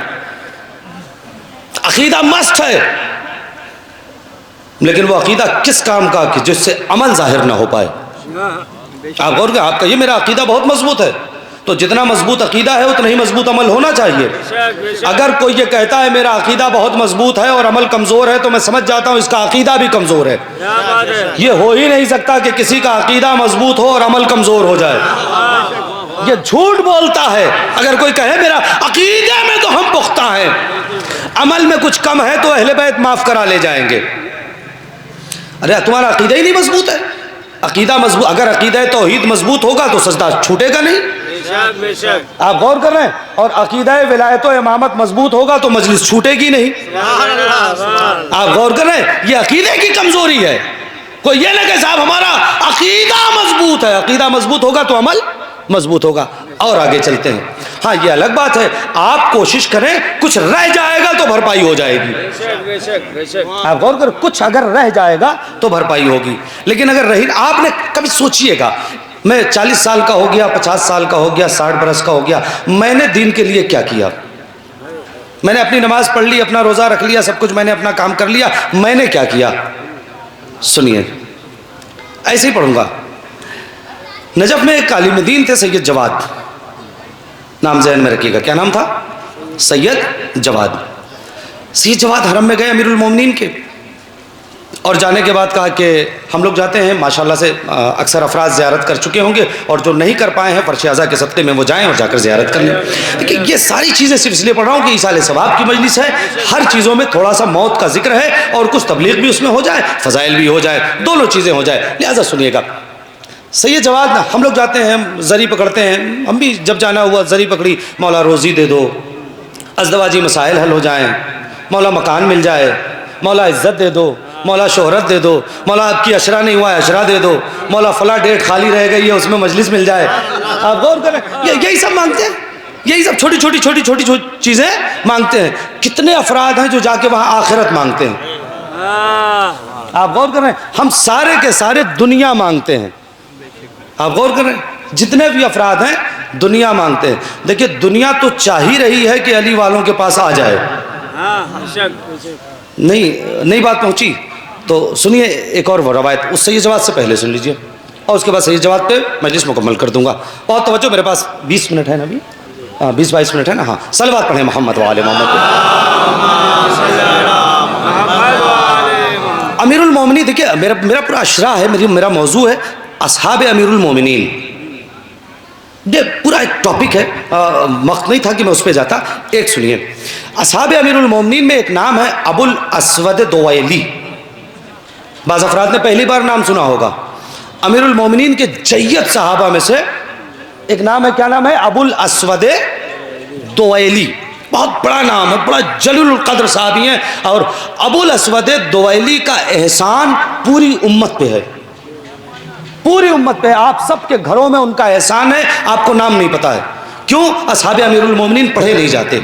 عقیدہ مست ہے, لیکن وہ عقیدہ کس کام کا کہ جس سے عمل ظاہر نہ ہو پائے. آپ غور کریں, آپ کا یہ میرا عقیدہ بہت مضبوط ہے, تو جتنا مضبوط عقیدہ ہے اتنا ہی مضبوط عمل ہونا چاہیے. اگر کوئی یہ کہتا ہے میرا عقیدہ بہت مضبوط ہے اور عمل کمزور ہے, تو میں سمجھ جاتا ہوں اس کا عقیدہ بھی کمزور ہے. یہ ہو ہی نہیں سکتا کہ کسی کا عقیدہ مضبوط ہو اور عمل کمزور ہو جائے. یہ جھوٹ بولتا ہے. اگر کوئی کہے میرا عقیدہ میں تو ہم پختہ ہیں, عمل میں کچھ کم ہے, تو اہل بیت معاف کرا لے جائیں گے. ارے تمہارا عقیدہ ہی نہیں مضبوط ہے. عقیدہ مضبوط, اگر عقیدہ توحید مضبوط ہوگا تو سجدہ چھوٹے گا نہیں. آپ غور کر رہے ہیں, اور عقیدہ ولایت و امامت مضبوط ہوگا تو مجلس چھوٹے گی نہیں. آپ غور کر رہے ہیں, یہ عقیدے کی کمزوری ہے. کوئی یہ نہ کہ صاحب ہمارا عقیدہ مضبوط ہے. عقیدہ مضبوط ہوگا تو عمل مضبوط ہوگا. اور آگے چلتے ہیں. ہاں یہ الگ بات ہے, آپ کوشش کریں, کچھ رہ جائے گا تو بھرپائی ہو جائے گی. آپ غور کریں, کچھ اگر رہ جائے گا تو بھرپائی ہوگی. لیکن اگر رہی, آپ نے کبھی سوچئے گا, میں 40 سال کا ہو گیا, 50 سال کا ہو گیا, 60 برس کا ہو گیا, میں نے دین کے لیے کیا کیا؟ میں نے اپنی نماز پڑھ لی, اپنا روزہ رکھ لیا, سب کچھ میں نے اپنا کام کر لیا, میں نے کیا کیا؟ سنیے, ایسے ہی پڑھوں گا. نجف میں ایک عالم دین تھے, سید جواد, نام ذہن میں رکھیے گا. کیا نام تھا؟ سید جواد. سید جواد حرم میں گئے امیر المومنین کے, اور جانے کے بعد کہا کہ ہم لوگ جاتے ہیں, ماشاءاللہ سے اکثر افراد زیارت کر چکے ہوں گے, اور جو نہیں کر پائے ہیں فرش اعضا کے صدقے میں وہ جائیں اور جا کر زیارت کر لیں. دیکھیے یہ ساری چیزیں صرف اس لیے پڑھ رہا ہوں کہ ایصال ثواب کی مجلس ہے. ہر چیزوں میں تھوڑا سا موت کا ذکر ہے, اور کچھ تبلیغ بھی اس میں ہو جائے, فضائل بھی ہو جائے, دونوں چیزیں ہو جائے. لہذا سنیے گا. سید جواد, ہم لوگ جاتے ہیں, زری پکڑتے ہیں, ہم بھی جب جانا ہوا زری پکڑی, مولا روزی دے دو, ازدواجی مسائل حل ہو جائیں, مولا مکان مل جائے, مولا عزت دے دو, مولا شہرت دے دو, مولا آپ کی اشرا نہیں ہوا ہے اشرا دے دو, مولا فلاں ڈیٹ خالی رہ گئی ہے اس میں مجلس مل جائے. آپ غور کریں, یہی سب مانگتے ہیں, یہی سب چھوٹی چھوٹی چیزیں مانگتے ہیں. کتنے افراد ہیں جو جا کے وہاں آخرت مانگتے ہیں. آپ غور کریں, ہم سارے کے سارے دنیا مانگتے ہیں. آپ غور کریں, جتنے بھی افراد ہیں دنیا مانگتے ہیں. دیکھیے دنیا تو چاہ ہی رہی ہے کہ علی والوں کے پاس آ جائے. نہیں بات پہنچی تو سنیے ایک اور روایت اس صحیح جواب سے پہلے سن لیجئے اور اس کے بعد صحیح جواب پہ مجلس مکمل کر دوں گا. بہت توجہ, میرے پاس 20 منٹ ہے نا ابھی, 20-22 منٹ ہے نا. ہاں صلوات پڑھیں محمد وآل محمد. امیر المومنین, دیکھیے میرا پورا اشرا ہے, میرا موضوع ہے اصحاب امیر المومنین. یہ پورا ایک ٹاپک ہے, وقت نہیں تھا کہ میں اس پہ جاتا. ایک سنیے, اصحاب امیر المومنین میں ایک نام ہے ابو الاسود دوائلی. بعض افراد نے پہلی بار نام سنا ہوگا. امیر المومنین کے جید صحابہ میں سے ایک نام ہے, کیا نام ہے؟ ابو الاسود دوائلی. بہت بڑا نام ہے, بڑا جلیل القدر صحابی ہیں. اور ابو الاسود دوائلی کا احسان پوری امت پہ ہے, پوری امت پہ. آپ سب کے گھروں میں ان کا احسان ہے, آپ کو نام نہیں پتا ہے. کیوں؟ اصحاب امیر المومنین پڑھے نہیں جاتے.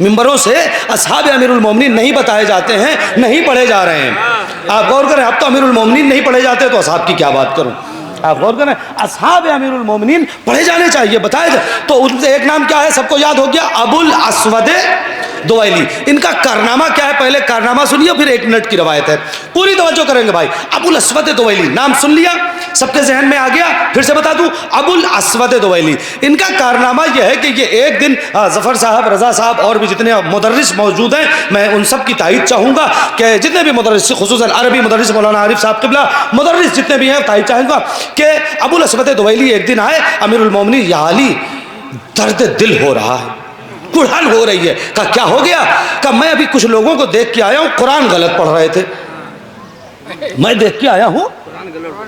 ممبروں سے اصحاب امیر المومنین نہیں بتائے جاتے ہیں, نہیں پڑھے جا رہے ہیں. آپ غور کریں, اب تو امیر المومنین نہیں پڑھے جاتے تو اصحاب کی کیا بات کروں. آپ غور کریں, اصحاب امیر المومنین پڑھے جانے چاہیے, بتائے جائے. تو ان سے ایک نام کیا ہے, سب کو یاد ہو گیا, ابو الاسود دوائلی. ان کا کارنامہ کیا ہے, پہلے کارنامہ سنیے پھر 1 منٹ کی روایت ہے, پوری توجہ کریں گے بھائی. ابو الاسود دوائلی نام سن لیا, سب کے ذہن میں آ گیا. پھر سے بتا دوں, ابو الاسود دوائلی. ان کا کارنامہ یہ ہے کہ یہ ایک دن ظفر صاحب, رضا صاحب اور بھی جتنے مدرس موجود ہیں, میں ان سب کی تائید چاہوں گا کہ جتنے بھی مدرس, خصوصاً عربی مدرس مولانا عارف صاحب قبلہ, مدرس جتنے بھی ہیں تائید چاہوں گا کہ ابو الاسود دوائلی ایک دن آئے, امیر المومنین یا علی درد دل ہو رہا ہے, کڑھن ہو رہی ہے. کہا کیا ہو گیا؟ کہا میں ابھی کچھ لوگوں کو دیکھ کے آیا ہوں, قرآن غلط پڑھ رہے تھے. میں دیکھ کے آیا ہوں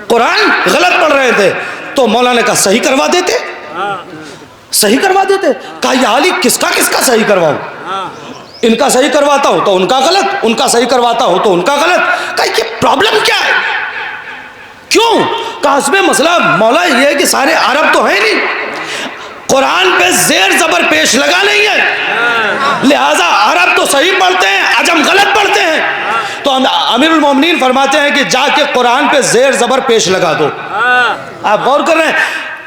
قرآن غلط پڑھ رہے تھے. تو مولا نے کہا صحیح کروا دیتے, صحیح کروا دیتے. کہا یا علی کس کا صحیح کرواؤں؟ ان کا صحیح کرواتا ہوں تو ان کا غلط, ان کا صحیح کرواتا ہوں تو ان کا غلط. کہا یہ پرابلم کیا ہے, کیوں؟ کہا اس میں مسئلہ مولا یہ ہے کہ سارے عرب تو ہیں نہیں, قرآن پہ زیر زبر پیش لگا نہیں ہے, لہذا عرب تو صحیح پڑھتے ہیں, عجم غلط پڑھتے ہیں. تو امیر المومنین فرماتے ہیں کہ جا کے قرآن پہ زیر زبر پیش لگا دو. آپ غور کر رہے ہیں,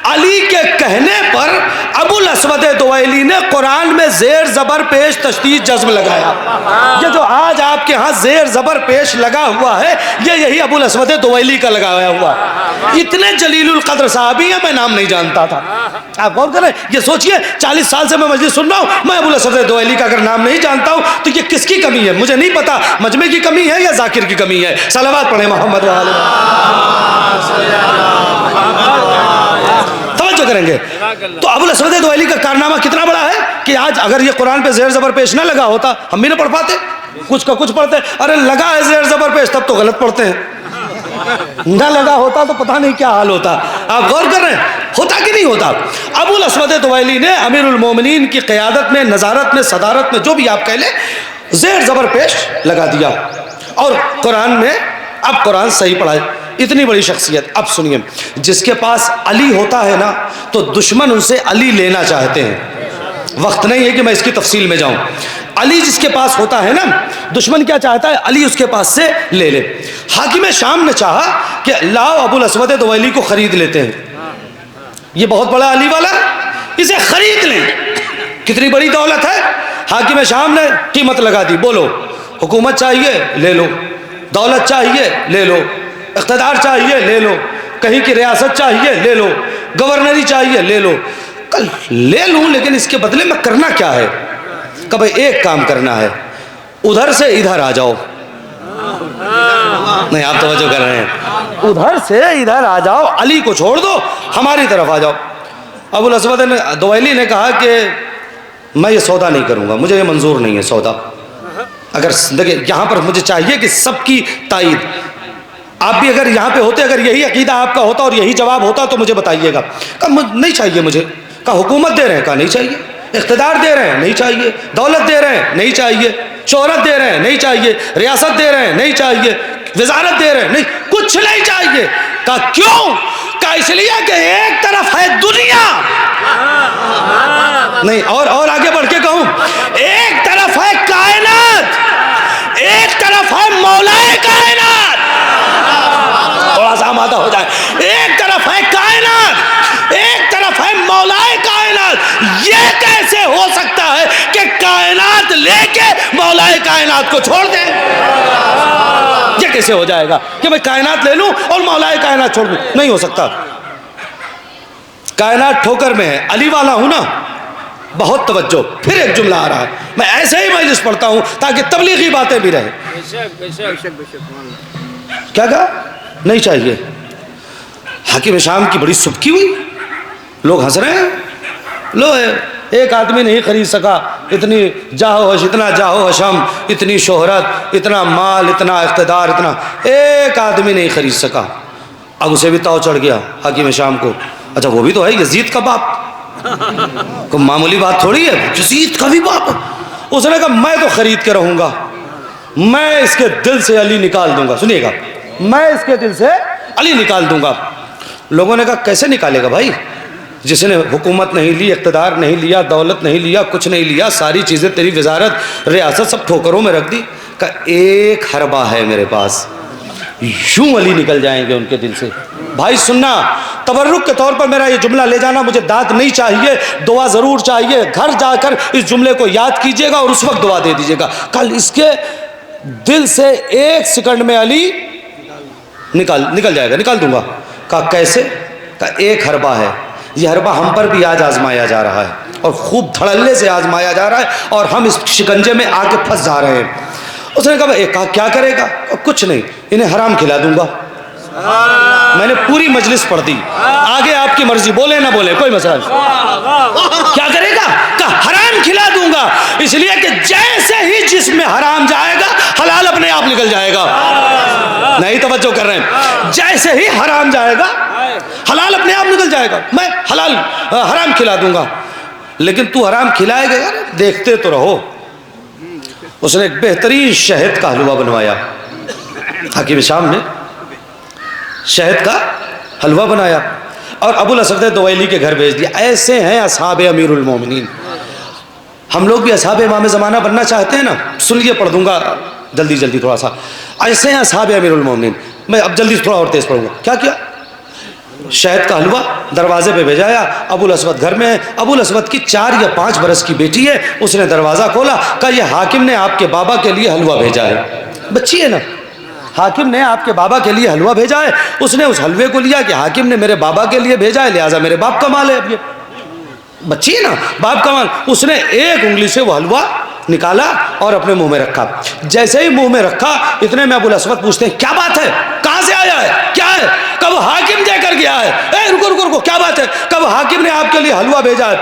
علی کے کہنے پر ابو الاسود دوائلی نے قرآن میں زیر زبر پیش تشدید جزم لگایا. یہ جو آج آپ کے ہاں زیر زبر پیش لگا ہوا ہے, یہ یہی ابو الاسود دوائلی کا لگایا ہوا ہے. اتنے جلیل القدر صحابی ہیں, میں نام نہیں جانتا تھا. آپ غور کریں, یہ سوچئے 40 سال سے میں مجلس سن رہا ہوں, میں ابو الاسود دوائلی کا اگر نام نہیں جانتا ہوں تو یہ کس کی کمی ہے مجھے نہیں پتا, مجمع کی کمی ہے یا ذاکر کی کمی ہے. صلوات پڑھیں محمد وآل کریں گے. تو ابو الاسود دوائلی کا کارنامہ کتنا بڑا ہے کہ آج اگر یہ قرآن پہ زیر زبر پیش نہ لگا ہوتا ہم بھی نہ پڑھ پاتے, کچھ کا کچھ پڑھتے. ارے لگا ہے زیر زبر پیش تب تو غلط پڑھتے ہیں, نہ لگا ہوتا تو پتہ نہیں کیا حال ہوتا. آپ غور کر رہے ہیں, ہوتا کہ نہیں ہوتا. ابو الاسود دوائلی نے امیر المومنین کی قیادت میں, نظارت میں, صدارت میں, جو بھی آپ کہہ لیں, زیر زبر پیش لگا دیا اور قرآن میں اب قرآن صحیح پڑھائے. اتنی بڑی شخصیت. اب سنیے, جس کے پاس علی ہوتا ہے نا تو دشمن ان سے علی لینا چاہتے ہیں. وقت نہیں ہے کہ میں اس کی تفصیل میں جاؤں. علی جس کے پاس ہوتا ہے نا, دشمن کیا چاہتا ہے, علی اس کے پاس سے لے لے. حاکم شام نے چاہا کہ لاؤ ابو الاسود دوائلی کو خرید لیتے ہیں, یہ بہت بڑا علی والا, اسے خرید لیں. کتنی بڑی دولت ہے. حاکم شام نے قیمت لگا دی. بولو حکومت چاہیے لے لو, دولت چاہیے لے لو, اقتدار چاہیے لے لو, کہیں کی ریاست چاہیے لے لو, گورنری چاہیے لے لو. کل لے لوں لیکن اس کے بدلے میں کرنا کیا ہے؟ کہ بھائی ایک کام کرنا ہے, ادھر سے ادھر آ جاؤ. نہیں آپ توجہ کر رہے ہیں, ادھر سے ادھر آ جاؤ, علی کو چھوڑ دو, ہماری طرف آ جاؤ. ابو الاسود دوائلی نے کہا کہ میں یہ سودا نہیں کروں گا, مجھے یہ منظور نہیں ہے سودا. اگر دیکھیں یہاں پر مجھے چاہیے کہ سب کی تائید, آپ بھی اگر یہاں پہ ہوتے, اگر یہی عقیدہ آپ کا ہوتا اور یہی جواب ہوتا تو مجھے بتائیے گا. کہا نہیں چاہیے مجھے. کہا حکومت دے رہے ہیں, کہا نہیں چاہیے. اقتدار دے رہے ہیں, نہیں چاہیے. دولت دے رہے ہیں, نہیں چاہیے. شہرت دے رہے ہیں, نہیں چاہیے. ریاست دے رہے ہیں, نہیں چاہیے. وزارت دے رہے ہیں, نہیں, کچھ نہیں چاہیے. کہا کیوں؟ کہا اس لیے کہ ایک طرف ہے دنیا, نہیں اور آگے بڑھ کے کہوں, ایک طرف ہے کائنات, ایک طرف ہے مولا کائنات. تھوڑا سا آمادہ ہو جائے. ایک طرف ہے کائنات, ایک یہ کیسے ہو سکتا ہے کہ کائنات لے کے مولائے کائنات کو چھوڑ دیں؟ یہ کیسے ہو جائے گا کہ میں کائنات لے لوں اور مولائے کائنات چھوڑ دوں؟ نہیں ہو سکتا. کائنات ٹھوکر میں ہے، علی والا ہوں نا. بہت توجہ. پھر ایک جملہ آ رہا ہے، میں ایسے ہی مجلس پڑھتا ہوں تاکہ تبلیغی باتیں بھی رہیں. کیا کہا؟ نہیں چاہیے. حاکم شام کی بڑی سبکی ہوئی، لوگ ہنس رہے ہیں. لو ایک آدمی نہیں خرید سکا اتنی جاہو اتنا جاہو حشم، اتنی شہرت، اتنا مال، اتنا اقتدار، اتنا ایک آدمی نہیں خرید سکا. اب اسے بھی تاؤ چڑھ گیا حاکم شام کو. اچھا وہ بھی تو ہے یزید کا باپ، کوئی معمولی بات تھوڑی ہے، یزید کا بھی باپ. اس نے کہا میں تو خرید کے رہوں گا، میں اس کے دل سے علی نکال دوں گا. سنیے گا، میں اس کے دل سے علی نکال دوں گا. لوگوں نے کہا کیسے نکالے گا بھائی، جس نے حکومت نہیں لی، اقتدار نہیں لیا، دولت نہیں لیا، کچھ نہیں لیا، ساری چیزیں تیری وزارت ریاست سب ٹھوکروں میں رکھ دی. کہا ایک حربہ ہے میرے پاس، یوں علی نکل جائیں گے ان کے دل سے. بھائی سننا، تبرک کے طور پر میرا یہ جملہ لے جانا، مجھے داد نہیں چاہیے، دعا ضرور چاہیے. گھر جا کر اس جملے کو یاد کیجئے گا اور اس وقت دعا دے دیجئے گا. کل اس کے دل سے ایک سیکنڈ میں علی نکل جائے گا، نکال دوں گا. کہا کیسے؟ کہا ایک حربہ ہے، یہ حربہ ہم پر بھی آج آزمایا جا رہا ہے اور خوب دھڑلے سے آزمایا جا رہا ہے اور ہم اس شکنجے میں آ کے پھنس جا رہے ہیں. اس نے کہا کیا کرے گا؟ کچھ نہیں، انہیں حرام کھلا دوں گا. میں نے پوری مجلس پڑھ دی، آگے آپ کی مرضی، بولے نہ بولے کوئی مسئلہ نہیں. کیا کرے گا؟ کہا حرام کھلا دوں گا، اس لیے کہ جیسے ہی جسم میں حرام جائے گا حلال اپنے آپ نکل جائے گا. نہیں توجہ کر رہے ہیں؟ جیسے ہی حرام جائے گا حلال اپنے آپ نکل جائے گا. میں حرام کھلا دوں گا. لیکن تو حرام کھلائے گا یار، دیکھتے تو رہو. اس نے ایک بہترین شہد کا حلوہ بنوایا، حاکم شام نے شہد کا حلوہ بنایا اور ابو الاسود دویلی کے گھر بھیج دیا. ایسے ہیں اصحاب امیر المومنین. ہم لوگ بھی اصحاب امام زمانہ بننا چاہتے ہیں نا. سن لیے، پڑھ دوں گا جلدی تھوڑا سا. ایسے ہیں اصحاب امیر المومنین. میں اب جلدی تھوڑا اور تیز پڑھوں گا. کیا شہد کا حلوہ دروازے پہ بھیجایا. ابو الاسود گھر میں ہے. ابو الاسود کی 4 یا 5 برس کی بیٹی ہے. اس نے دروازہ کھولا، کہا یہ حاکم نے آپ کے بابا کے لیے حلوہ بھیجا ہے. بچی ہے نا، حاکم نے آپ کے بابا کے لیے حلوہ بھیجا ہے. اس نے اس حلوے کو لیا کہ حاکم نے میرے بابا کے لیے بھیجا ہے، لہٰذا میرے باپ کا مال ہے. اب یہ بچی ہے نا، باپ کا مال. اس نے ایک انگلی سے وہ حلوہ نکالا اور اپنے منہ میں رکھا. جیسے ہی منہ میں رکھا اتنے میں ابو الاسود پوچھتے ہیں کیا بات ہے، کہاں سے آیا ہے، کیا ہے؟ کب حاکم دے کر گیا ہے. اے رکو کیا بات ہے؟ کب حاکم نے آپ کے لیے حلوہ بھیجا ہے.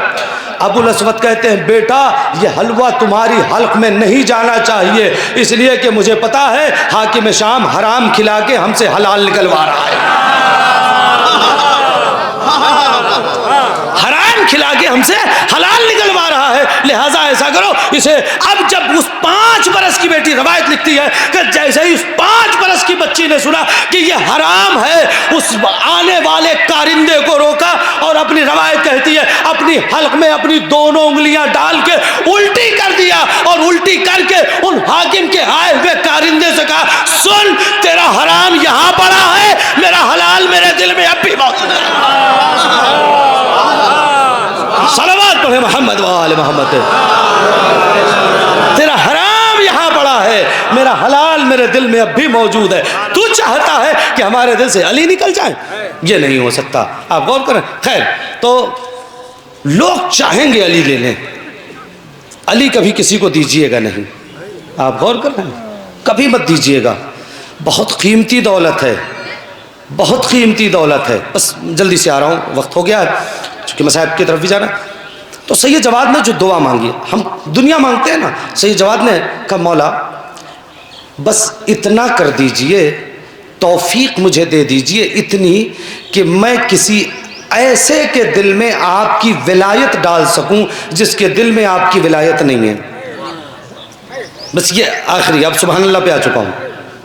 ابو الاسود کہتے ہیں بیٹا یہ حلوہ تمہاری حلق میں نہیں جانا چاہیے، اس لیے کہ مجھے پتا ہے حاکم شام حرام کھلا کے ہم سے حلال نکلوا رہا ہے. حرام کھلا کے ہم سے حلال نکلوا رہا ہے، لہٰذا ایسا کرو اسے. اب جب اس 5 برس کی بیٹی، روایت لکھتی ہے کہ جیسے ہی اس 5 برس کی بچی نے سنا کہ یہ حرام ہے، اس آنے والے کارندے کو روکا اور اپنی روایت کہتی ہے اپنی حلق میں اپنی دونوں انگلیاں ڈال کے الٹی کر دیا اور الٹی کر کے ان حاکم کے آئے ہوئے کارندے سے کہا سن تیرا حرام یہاں پڑا ہے، میرا حلال میرے دل میں اب بھی موجود ہے. صلوات پڑھے محمد وآل محمد. تیرا حرام یہاں پڑا ہے، میرا حلال میرے دل میں اب بھی موجود ہے. تو چاہتا ہے کہ ہمارے دل سے علی نکل جائیں، یہ نہیں ہو سکتا. آپ غور کریں. خیر، تو لوگ چاہیں گے علی لے لیں، علی کبھی کسی کو دیجیے گا نہیں. آپ غور کر رہے ہیں، کبھی مت دیجیے گا. بہت قیمتی دولت ہے، بہت قیمتی دولت ہے. بس جلدی سے آ رہا ہوں، وقت ہو گیا ہے چونکہ مصاحب کی طرف بھی جانا. تو سید جواد نے جو دعا مانگی، ہم دنیا مانگتے ہیں نا، سید جواد نے کہا مولا بس اتنا کر دیجئے، توفیق مجھے دے دیجئے اتنی کہ میں کسی ایسے کے دل میں آپ کی ولایت ڈال سکوں جس کے دل میں آپ کی ولایت نہیں ہے. بس یہ آخری، اب سبحان اللہ پہ آ چکا ہوں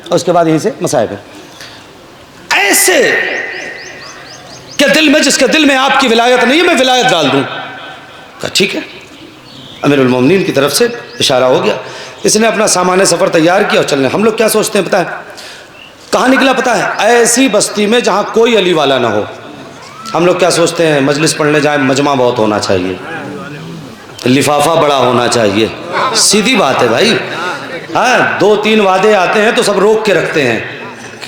اور اس کے بعد یہیں سے مصاحب ہے. ایسے کہ دل میں، جس کے دل میں آپ کی ولایت نہیں ہے، میں ولایت ڈال دوں. کہا ٹھیک ہے. امیر المومنین کی طرف سے اشارہ ہو گیا. اس نے اپنا سامان سفر تیار کیا اور چلنے. ہم لوگ کیا سوچتے ہیں پتہ ہے کہاں نکلا؟ پتہ ہے ایسی بستی میں جہاں کوئی علی والا نہ ہو. ہم لوگ کیا سوچتے ہیں مجلس پڑھنے جائیں، مجمع بہت ہونا چاہیے. لفافہ بڑا ہونا چاہیے. سیدھی بات ہے بھائی. ہاں 2-3 وعدے آتے ہیں تو سب روک کے رکھتے ہیں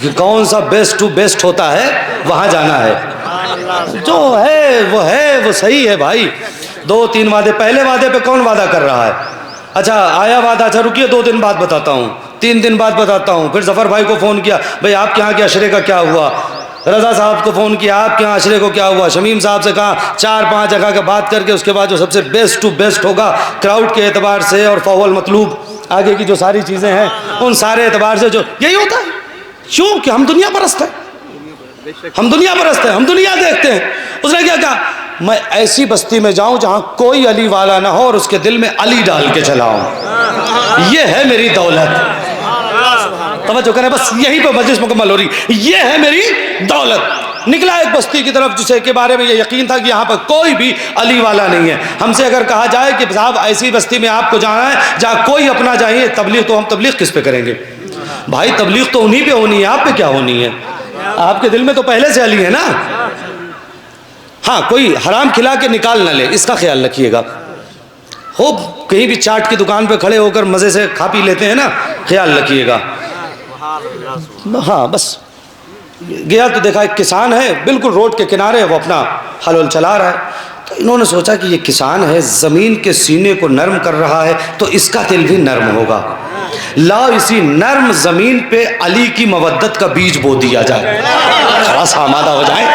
کہ کون سا بیسٹ ٹو بیسٹ ہوتا ہے وہاں جانا ہے. جو ہے وہ صحیح ہے بھائی. 2-3 وعدے. پہلے وعدے پہ کون وعدہ کر رہا ہے؟ اچھا آیا وعدہ, اچھا رکیے 2 دن بعد بتاتا ہوں, 3 دن بعد بتاتا ہوں. پھر ظفر بھائی کو فون کیا, بھائی آپ کے یہاں کے عشرے کا کیا ہوا؟ رضا صاحب کو فون کیا, آپ کے یہاں عشرے کو کیا ہوا؟ شمیم صاحب سے کہا, 4-5 جگہ کا بات کر کے اس کے بعد جو سب سے بیسٹ ٹو بیسٹ ہوگا کراؤڈ کے اعتبار سے اور فول مطلوب آگے کی جو ساری چیزیں ہیں ان سارے اعتبار سے جو یہی ہوتا ہے. کیوں کہ ہم دنیا پرست ہیں, ہم دنیا پرست ہیں, ہم دنیا دیکھتے ہیں. اس نے کیا کہا, میں ایسی بستی میں جاؤں جہاں کوئی علی والا نہ ہو اور اس کے دل میں علی ڈال کے چلاؤں. یہ ہے میری دولت. توجہ کریں, بس یہیں پہ مجلس مکمل ہو رہی. یہ ہے میری دولت. نکلا ایک بستی کی طرف جسے کے بارے میں یہ یقین تھا کہ یہاں پر کوئی بھی علی والا نہیں ہے. ہم سے اگر کہا جائے کہ صاحب ایسی بستی میں آپ کو جانا ہے جہاں کوئی اپنا جائیے تبلیغ, تو ہم تبلیغ کس پہ کریں گے بھائی؟ تبلیغ تو انہی پہ ہونی ہے, آپ پہ کیا ہونی ہے؟ آپ کے دل میں تو پہلے سے علی ہے نا. ہاں کوئی حرام کھلا کے نکال نہ لے, اس کا خیال رکھیے گا. ہو کہیں بھی چاٹ کی دکان پہ کھڑے ہو کر مزے سے کھا پی لیتے ہیں نا, خیال رکھیے گا. ہاں بس گیا تو دیکھا ایک کسان ہے بالکل روڈ کے کنارے, وہ اپنا ہل ول چلا رہا ہے. تو انہوں نے سوچا کہ یہ کسان ہے, زمین کے سینے کو نرم کر رہا ہے, تو اس کا دل بھی نرم ہوگا. لاؤ اسی نرم زمین پہ علی کی مودت کا بیج بو دیا جائے, خلاص آمادہ ہو جائے.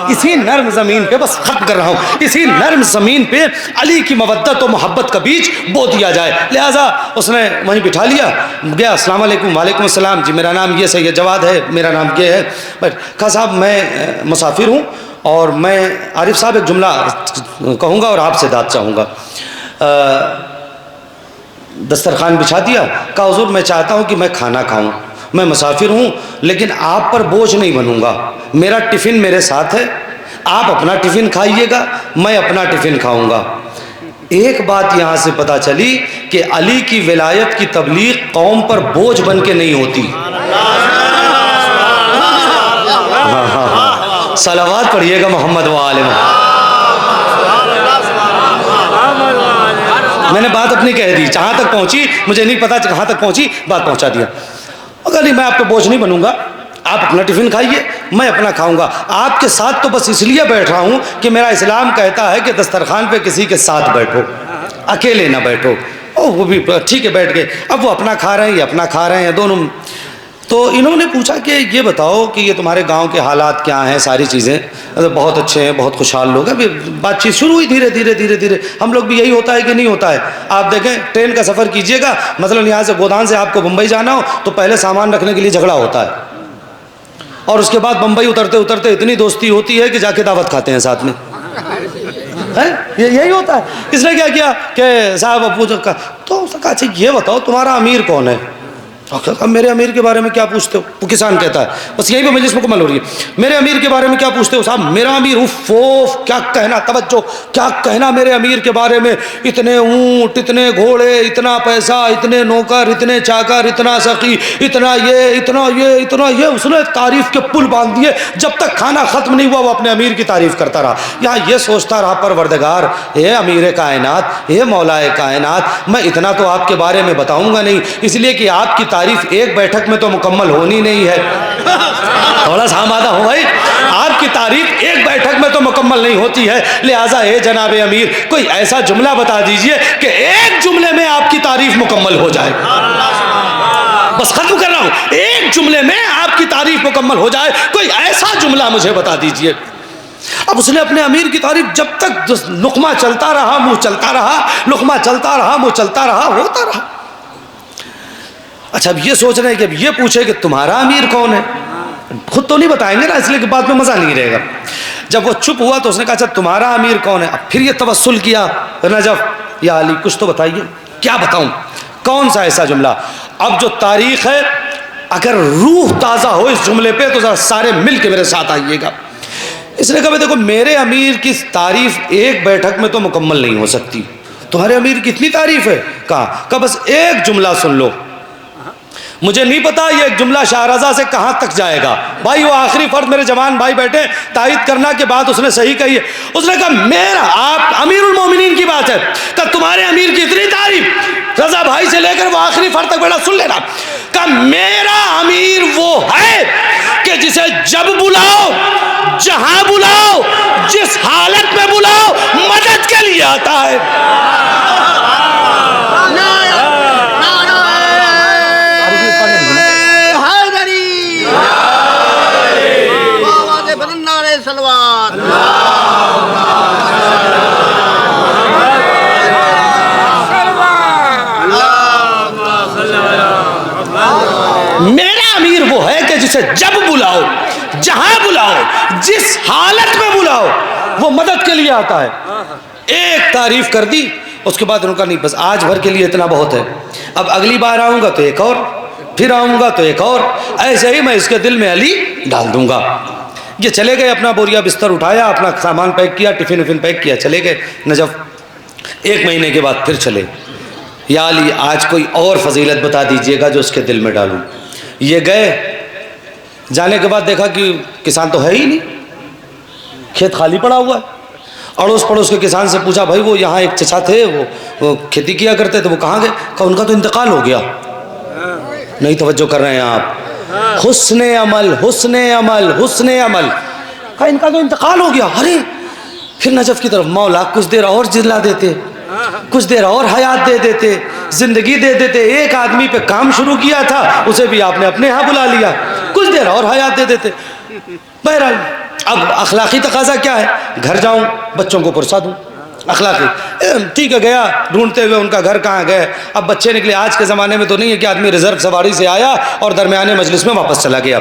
اسی نرم زمین پہ, بس ختم کر رہا ہوں, اسی نرم زمین پہ علی کی مودت و محبت کا بیج بو دیا جائے. لہٰذا اس نے وہیں بٹھا لیا, گیا, السلام علیکم. وعلیکم السلام. جی میرا نام یہ سید جواد ہے, میرا نام یہ ہے. کہا صاحب میں مسافر ہوں اور میں عارف صاحب ایک جملہ کہوں گا اور آپ سے داد چاہوں گا. دسترخوان بچھا دیا. کہا حضور میں چاہتا ہوں کہ میں کھانا کھاؤں, میں مسافر ہوں لیکن آپ پر بوجھ نہیں بنوں گا. میرا ٹفن میرے ساتھ ہے, آپ اپنا ٹفن کھائیے گا, میں اپنا ٹفن کھاؤں گا. ایک بات یہاں سے پتہ چلی کہ علی کی ولایت کی تبلیغ قوم پر بوجھ بن کے نہیں ہوتی. صلوات پڑھیے گا محمد و آل محمد. میں نے بات اپنی کہہ دی, جہاں تک پہنچی مجھے نہیں پتا کہاں تک پہنچی, بات پہنچا دیا. اگر نہیں میں آپ پہ بوجھ نہیں بنوں گا, آپ اپنا ٹفن کھائیے, میں اپنا کھاؤں گا. آپ کے ساتھ تو بس اس لیے بیٹھ رہا ہوں کہ میرا اسلام کہتا ہے کہ دسترخوان پہ کسی کے ساتھ بیٹھو, اکیلے نہ بیٹھو. وہ بھی ٹھیک ہے بیٹھ گئے. اب وہ اپنا کھا رہے ہیں, یہ اپنا کھا رہے ہیں دونوں. تو انہوں نے پوچھا کہ یہ بتاؤ کہ یہ تمہارے گاؤں کے حالات کیا ہیں؟ ساری چیزیں بہت اچھے ہیں, بہت خوشحال لوگ ہیں. بات چیت شروع ہوئی دھیرے دھیرے دھیرے دھیرے. ہم لوگ بھی یہی ہوتا ہے کہ نہیں ہوتا ہے؟ آپ دیکھیں ٹرین کا سفر کیجئے گا, مثلا یہاں سے گودان سے آپ کو بمبئی جانا ہو تو پہلے سامان رکھنے کے لیے جھگڑا ہوتا ہے, اور اس کے بعد بمبئی اترتے اترتے اتنی دوستی ہوتی ہے کہ جا کے دعوت کھاتے ہیں ساتھ میں. یہی ہوتا ہے. اس نے کیا کیا کہ صاحب ابو جو کا, تو اس نے کہا اچھا یہ بتاؤ تمہارا امیر کون ہے؟ اب میرے امیر کے بارے میں کیا پوچھتے ہو؟ وہ کسان کہتا ہے, بس یہیں پہ مجلس مکمل ہو رہی ہے. میرے امیر کے بارے میں کیا پوچھتے ہو؟ صاحب میرا امیر اوف کیا کہنا, توجہ کیا کہنا میرے امیر کے بارے میں. اتنے اونٹ, اتنے گھوڑے, اتنا پیسہ, اتنے نوکر, اتنے چاکر, اتنا سقی, اتنا یہ اتنا یہ اتنا یہ. اس نے تعریف کے پل باندھ دیے. جب تک کھانا ختم نہیں ہوا وہ اپنے امیر کی تعریف کرتا رہا. یہاں یہ سوچتا رہا پروردگار, اے امیر کائنات, اے مولا کائنات, میں اتنا تو آپ کے بارے میں بتاؤں گا نہیں, اس لیے کہ آپ کی تعریف ایک بیٹھک میں تو مکمل ہونی نہیں ہے. تھوڑا سا آمادہ ہو بھائی, آپ کی تعریف ایک بیٹھک میں تو مکمل نہیں ہوتی ہے. لہٰذا اے جناب امیر کوئی ایسا جملہ بتا دیجئے کہ ایک جملے میں آپ کی تعریف مکمل ہو جائے. بس ختم کر رہا ہوں, ایک جملے میں آپ کی تعریف مکمل ہو جائے, کوئی ایسا جملہ مجھے بتا دیجئے. اب اس نے اپنے امیر کی تعریف جب تک لقمہ چلتا رہا منہ چلتا رہا, لقمہ چلتا رہا منہ چلتا رہا, ہوتا رہا. اچھا اب یہ سوچ رہے ہیں کہ اب یہ پوچھے کہ تمہارا امیر کون ہے, خود تو نہیں بتائیں گے نا, اس لیے کہ بعد میں مزہ نہیں رہے گا. جب وہ چپ ہوا تو اس نے کہا اچھا تمہارا امیر کون ہے؟ اب پھر یہ توسل کیا, نجف یا علی کچھ تو بتائیے. کیا بتاؤں, کون سا ایسا جملہ؟ اب جو تاریخ ہے, اگر روح تازہ ہو اس جملے پہ تو ذرا سارے مل کے میرے ساتھ آئیے گا. اس نے کہا دیکھو میرے امیر کی تعریف ایک بیٹھک میں تو مکمل نہیں ہو سکتی. تمہارے امیر کی اتنی تعریف ہے؟ کہا بس ایک جملہ سن لو. مجھے نہیں پتا یہ ایک جملہ شاہ رضا سے کہاں تک جائے گا. بھائی وہ آخری فرد میرے جوان بھائی بیٹھے, تائید کرنا کے بعد اس نے صحیح کہی ہے. اس نے کہا میرا, آپ امیر المومنین کی بات ہے, کہ تمہارے امیر کی اتنی تعریف, رضا بھائی سے لے کر وہ آخری فرد تک بیٹھا, سن لینا, کہ میرا امیر وہ ہے کہ جسے جب بلاؤ, جہاں بلاؤ, جس حالت میں بلاؤ, مدد کے لیے آتا ہے. میرا امیر وہ ہے کہ جسے جب بلاؤ, جہاں بلاؤ, جس حالت میں بلاؤ, وہ مدد کے لیے آتا ہے. ایک تعریف کر دی, اس کے بعد انہوں نے کہا نہیں بس آج بھر کے لیے اتنا بہت ہے, اب اگلی بار آؤں گا تو ایک اور, پھر آؤں گا تو ایک اور, ایسے ہی میں اس کے دل میں علی ڈال دوں گا. یہ چلے گئے, اپنا بوریا بستر اٹھایا, اپنا سامان پیک کیا, ٹفن وفن پیک کیا, چلے گئے نجف. 1 مہینے کے بعد پھر چلے, یا علی آج کوئی اور فضیلت بتا دیجئے گا جو اس کے دل میں ڈالوں. یہ گئے, جانے کے بعد دیکھا کہ کسان تو ہے ہی نہیں, کھیت خالی پڑا ہوا ہے. اڑوس پڑوس کے کسان سے پوچھا بھائی وہ یہاں ایک چچا تھے, وہ کھیتی کیا کرتے تھے, وہ کہاں گئے؟ کہا ان کا تو انتقال ہو گیا. نہیں توجہ کر رہے ہیں آپ, حسن عمل, حسن عمل, حسن عمل. کہا ان کا تو انتقال ہو گیا. ارے پھر نجف کی طرف, مولا کچھ دیر اور جلا دیتے, کچھ دیر اور حیات دے دیتے, زندگی دے دیتے. ایک آدمی پہ کام شروع کیا تھا, اسے بھی آپ نے اپنے ہاں بلا لیا, کچھ دیر اور حیات دے دیتے. بہرحال اب اخلاقی تقاضا کیا ہے, گھر جاؤں بچوں کو پرسا دوں, اخلاقی. ٹھیک ہے, گیا ڈھونڈتے ہوئے ان کا گھر کہاں گئے. اب بچے نکلے. آج کے زمانے میں تو نہیں ہے کہ آدمی ریزرو سواری سے آیا اور درمیانے مجلس میں واپس چلا گیا.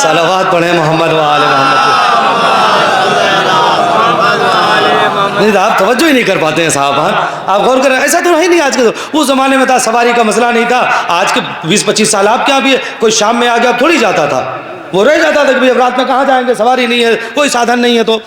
صلوات پڑھیں محمد و آل محمد. نہیں آپ توجہ ہی نہیں کر پاتے ہیں صاحب. آپ غور کریں, ایسا تو نہیں آج کے, اس زمانے میں تھا سواری کا مسئلہ نہیں تھا. آج کے 20-25 سال آپ کیا بھی ہے, کوئی شام میں آ گیا اب تھوڑی جاتا تھا, وہ رہ جاتا تھا کہ اب رات میں کہاں جائیں گے, سواری نہیں ہے, کوئی سادھن نہیں ہے. تو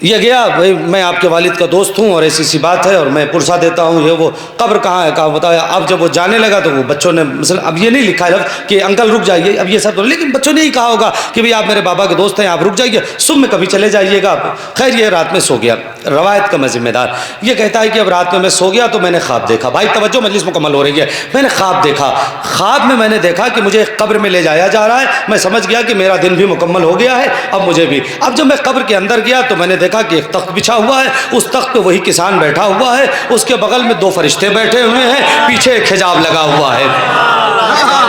یہ گیا, بھائی میں آپ کے والد کا دوست ہوں اور ایسی سی بات ہے اور میں پرسا دیتا ہوں, یہ وہ قبر کہاں ہے, کہا بتایا. اب جب وہ جانے لگا تو وہ بچوں نے مثلا, اب یہ نہیں لکھا ہے کہ انکل رک جائیے, اب یہ سب تو, لیکن بچوں نے ہی کہا ہوگا کہ بھئی آپ میرے بابا کے دوست ہیں, آپ رک جائیے, صبح میں کبھی چلے جائیے گا. خیر یہ رات میں سو گیا. روایت کا میں ذمہ دار. یہ کہتا ہے کہ اب رات میں سو گیا تو میں نے خواب دیکھا. بھائی توجہ, مجلس مکمل ہو رہی ہے. میں نے خواب دیکھا, خواب میں نے دیکھا کہ مجھے ایک قبر میں لے جایا جا رہا ہے. میں سمجھ گیا کہ میرا دن بھی مکمل ہو گیا ہے, اب مجھے بھی. اب جب میں قبر کے اندر گیا تو میں نے دیکھا کہ ایک تخت بچھا ہوا ہے, اس تخت پہ وہی کسان بیٹھا ہوا ہے, اس کے بغل میں 2 فرشتے بیٹھے ہوئے ہیں, پیچھے ایک حجاب لگا ہوا ہے.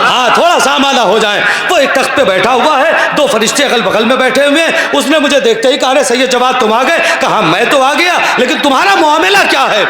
ہاں تھوڑا سا آمادہ ہو جائیں. وہ ایک تخت پہ بیٹھا ہوا ہے, 2 فرشتے اگل بغل میں بیٹھے ہوئے ہیں. اس نے مجھے دیکھتے ہی کہا, سید جواد تم آ گئے؟ کہا میں تو آ گیا, لیکن تمہارا معاملہ کیا ہے؟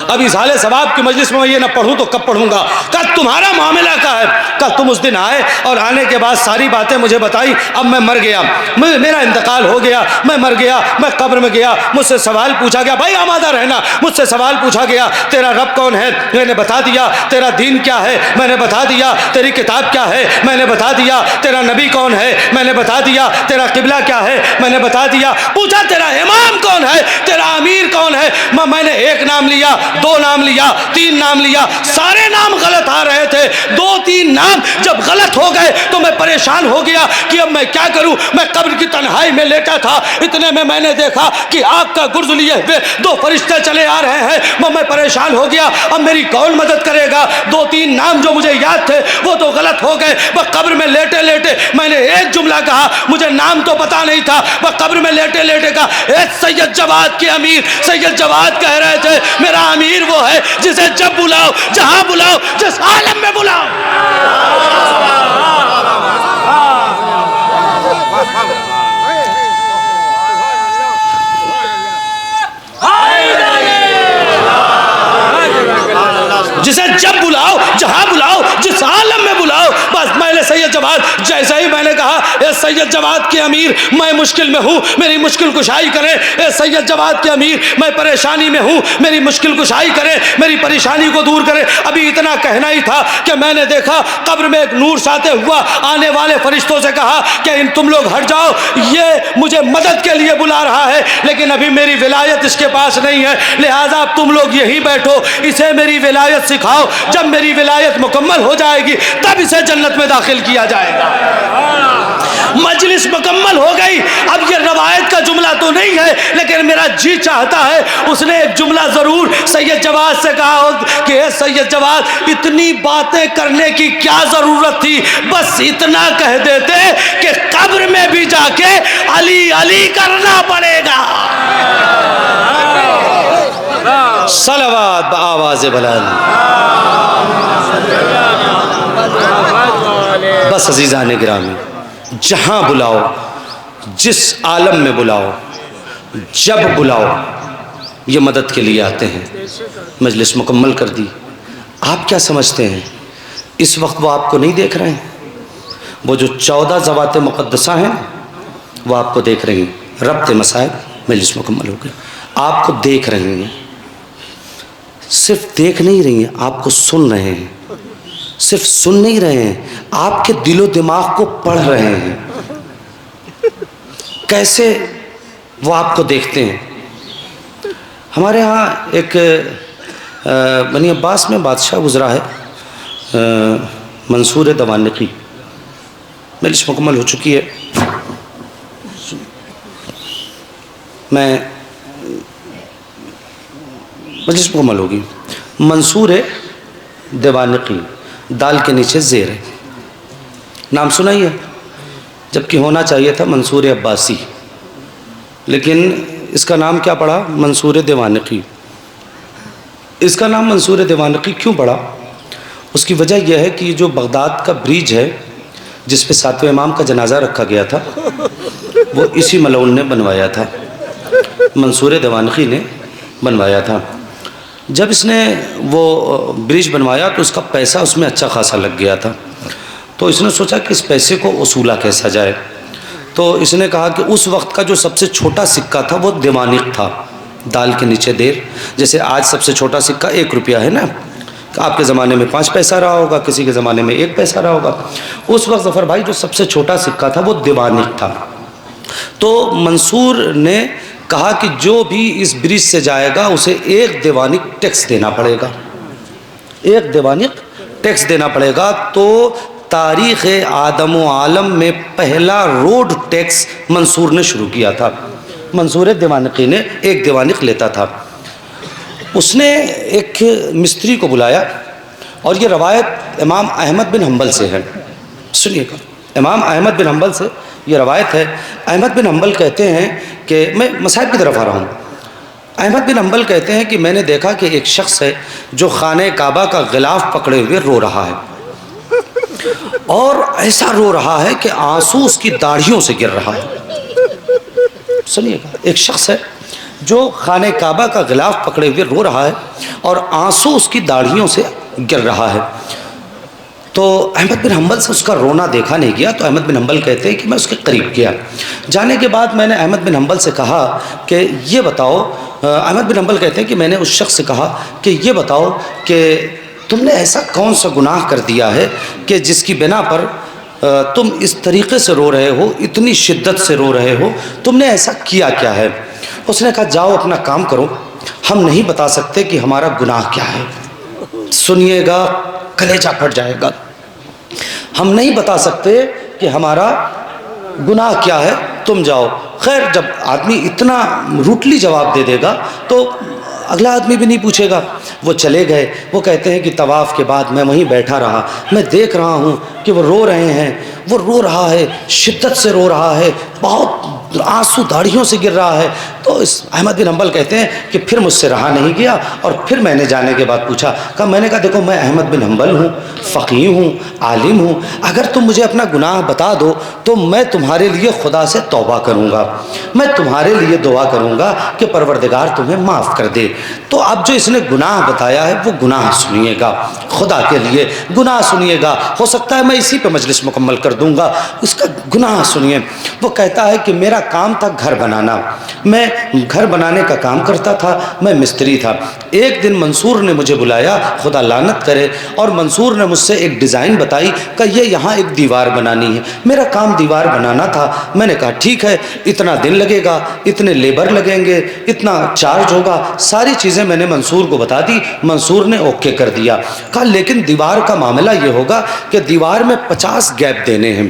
اب اظہار ثواب کی مجلس میں یہ نہ پڑھوں تو کب پڑھوں گا. کہا تمہارا معاملہ کیا ہے؟ کہا تم اس دن آئے اور آنے کے بعد ساری باتیں مجھے بتائی, اب میں مر گیا, میرا انتقال ہو گیا, میں مر گیا, میں قبر میں گیا, مجھ سے سوال پوچھا گیا. بھائی آمادہ رہنا. مجھ سے سوال پوچھا گیا, تیرا رب کون ہے؟ میں نے بتا دیا. تیرا دین کیا ہے؟ میں نے بتا دیا. تیری کتاب کیا ہے؟ میں نے بتا دیا. تیرا نبی کون ہے؟ میں نے بتا دیا. تیرا قبلہ کیا ہے؟ میں نے بتا دیا. پوچھا تیرا امام کون ہے؟ تیرا امیر کون ہے؟ میں نے 1 نام لیا, 2 نام لیا, 3 نام لیا, سارے نام غلط آ رہے تھے. 2-3 نام جب غلط ہو گئے تو میں پریشان ہو گیا کہ اب میں کیا کروں. میں قبر کی تنہائی میں لیٹا تھا, اتنے میں نے دیکھا کہ آگ کا گرز لیے ہوئے 2 فرشتے چلے آ رہے ہیں. میں پریشان ہو گیا, اب میری کون مدد کرے گا؟ 2-3 نام جو مجھے یاد تھے وہ تو غلط ہو گئے. میں قبر میں لیٹے لیٹے میں نے ایک جملہ کہا, مجھے نام تو پتا نہیں تھا. میں قبر میں لیٹے لیٹے کہا, اے سید جواد کے امیر. سید جواد کہہ رہے تھے میرا امیر وہ ہے جسے جب بلاؤ, جہاں بلاؤ, جس عالم میں بلاؤ. جسے جب بلاؤ, جہاں بلاؤ, جس عالم میں بلاؤ. بس میں نے اے سید جواد, جیسا ہی میں نے کہا اے سید جواد کے امیر میں مشکل میں ہوں, میری مشکل کشائی کریں, اے سید جواد کے امیر میں پریشانی میں ہوں, میری مشکل کشائی کریں, میری پریشانی کو دور کریں. ابھی اتنا کہنا ہی تھا کہ میں نے دیکھا قبر میں ایک نور ساتے ہوا آنے والے فرشتوں سے کہا کہ تم لوگ ہٹ جاؤ, یہ مجھے مدد کے لیے بلا رہا ہے, لیکن ابھی میری ولایت اس کے پاس نہیں ہے, لہٰذا اب تم لوگ یہی بیٹھو, اسے میری ولایت سکھاؤ, جب میری ولایت مکمل ہو جائے گی تب اسے جنت میں داخل کیا جائے گا. مجلس مکمل ہو گئی. اب یہ روایت کا جملہ تو نہیں ہے, لیکن میرا جی چاہتا ہے اس نے ایک جملہ ضرور سید جواد سے کہا ہو کہ اے سید جواد اتنی باتیں کرنے کی کیا ضرورت تھی, بس اتنا کہہ دیتے کہ قبر میں بھی جا کے علی علی کرنا پڑے گا. صلوات بآواز بلند. بس عزیزان گرامی, جہاں بلاؤ, جس عالم میں بلاؤ, جب بلاؤ, یہ مدد کے لیے آتے ہیں. مجلس مکمل کر دی. آپ کیا سمجھتے ہیں اس وقت وہ آپ کو نہیں دیکھ رہے ہیں؟ وہ جو 14 ذوات مقدسہ ہیں وہ آپ کو دیکھ رہی ہیں. ربط مسائل, مجلس مکمل ہو گئی. آپ کو دیکھ رہی ہیں, صرف دیکھ نہیں رہی ہیں, آپ کو سن رہے ہیں. صرف سن نہیں رہے ہیں, آپ کے دل و دماغ کو پڑھ رہے ہیں. کیسے وہ آپ کو دیکھتے ہیں؟ ہمارے ہاں ایک بنی عباس میں بادشاہ گزرا ہے منصور دوانقی. مجلس مکمل ہو چکی ہے. میں مجلس مکمل ہوگی. منصور دیوانقی, دال کے نیچے زیر ہے. نام سنا ہی ہے, جبکہ ہونا چاہیے تھا منصور عباسی, لیکن اس کا نام کیا پڑا؟ منصور دیوانقی. اس کا نام منصور دیوانقی کیوں پڑا؟ اس کی وجہ یہ ہے کہ یہ جو بغداد کا بریج ہے جس پہ 7ویں امام کا جنازہ رکھا گیا تھا, وہ اسی ملعون نے بنوایا تھا, منصور دیوانقی نے بنوایا تھا. جب اس نے وہ برج بنوایا تو اس کا پیسہ اس میں اچھا خاصا لگ گیا تھا. تو اس نے سوچا کہ اس پیسے کو وصولا کیسا جائے. تو اس نے کہا کہ اس وقت کا جو سب سے چھوٹا سکہ تھا وہ دیوانق تھا, دال کے نیچے دیر. جیسے آج سب سے چھوٹا سکہ 1 روپیہ ہے نا, آپ کے زمانے میں 5 پیسہ رہا ہوگا, کسی کے زمانے میں 1 پیسہ رہا ہوگا. اس وقت ظفر بھائی جو سب سے چھوٹا سکہ تھا وہ دیوانق تھا. تو منصور نے کہا کہ جو بھی اس برج سے جائے گا اسے 1 دیوانق ٹیکس دینا پڑے گا, 1 دیوانق ٹیکس دینا پڑے گا. تو تاریخ آدم و عالم میں پہلا روڈ ٹیکس منصور نے شروع کیا تھا. منصور دیوانقی نے 1 دیوانق لیتا تھا. اس نے ایک مستری کو بلایا, اور یہ روایت امام احمد بن حنبل سے ہے. سنیے گا, امام احمد بن حنبل سے یہ روایت ہے. احمد بن حنبل کہتے ہیں کہ میں مصائب کی طرف آ رہا ہوں. احمد بن حنبل کہتے ہیں کہ میں نے دیکھا کہ ایک شخص ہے جو خانہ کعبہ کا غلاف پکڑے ہوئے رو رہا ہے, اور ایسا رو رہا ہے کہ آنسو اس کی داڑھیوں سے گر رہا ہے. سنیے گا, ایک شخص ہے جو خانہ کعبہ کا غلاف پکڑے ہوئے رو رہا ہے اور آنسو اس کی داڑھیوں سے گر رہا ہے. تو احمد بن حنبل سے اس کا رونا دیکھا نہیں گیا. تو احمد بن حنبل کہتے ہیں کہ میں اس کے قریب گیا. جانے کے بعد میں نے احمد بن حنبل سے کہا کہ یہ بتاؤ, احمد بن حنبل کہتے ہیں کہ میں نے اس شخص سے کہا کہ یہ بتاؤ کہ تم نے ایسا کون سا گناہ کر دیا ہے کہ جس کی بنا پر تم اس طریقے سے رو رہے ہو, اتنی شدت سے رو رہے ہو, تم نے ایسا کیا کیا ہے؟ اس نے کہا جاؤ اپنا کام کرو, ہم نہیں بتا سکتے کہ ہمارا گناہ کیا ہے. سنیے گا, کلیجہ پھٹ جائے گا. ہم نہیں بتا سکتے کہ ہمارا گناہ کیا ہے, تم جاؤ. خیر, جب آدمی اتنا روٹلی جواب دے دے گا تو اگلا آدمی بھی نہیں پوچھے گا. وہ چلے گئے. وہ کہتے ہیں کہ طواف کے بعد میں وہیں بیٹھا رہا, میں دیکھ رہا ہوں کہ وہ رو رہے ہیں. وہ رو رہا ہے, شدت سے رو رہا ہے, بہت آنسو داڑھیوں سے گر رہا ہے. تو اس احمد بن حنبل کہتے ہیں کہ پھر مجھ سے رہا نہیں گیا, اور پھر میں نے جانے کے بعد پوچھا. میں نے کہا دیکھو میں احمد بن حنبل ہوں, فقیہ ہوں, عالم ہوں, اگر تم مجھے اپنا گناہ بتا دو تو میں تمہارے لیے خدا سے توبہ کروں گا, میں تمہارے لیے دعا کروں گا کہ پروردگار تمہیں معاف کر دے. تو اب جو اس نے گناہ بتایا ہے وہ گناہ سنیے گا، خدا کے لیے گناہ سنیے گا، ہو سکتا ہے میں اسی پہ مجلس مکمل کر دوں گا، اس کا گناہ سنیے۔ وہ کہتا ہے کہ میرا کام تھا گھر بنانا، میں گھر بنانے کا کام کرتا تھا، میں مستری تھا۔ ایک دن منصور نے مجھے بلایا، خدا لعنت کرے، اور منصور نے مجھ سے ایک ڈیزائن بتائی کہ یہ یہاں ایک دیوار بنانی ہے۔ میرا کام دیوار بنانا تھا، میں نے کہا ٹھیک ہے، اتنا دن لگے گا، اتنے لیبر لگیں گے، اتنا چارج ہوگا، ساری چیزیں میں نے منصور کو بتا دی۔ منصور نے اوکے کر دیا۔ کہا لیکن دیوار کا معاملہ یہ ہوگا کہ دیوار میں 50 گیپ دینے ہیں۔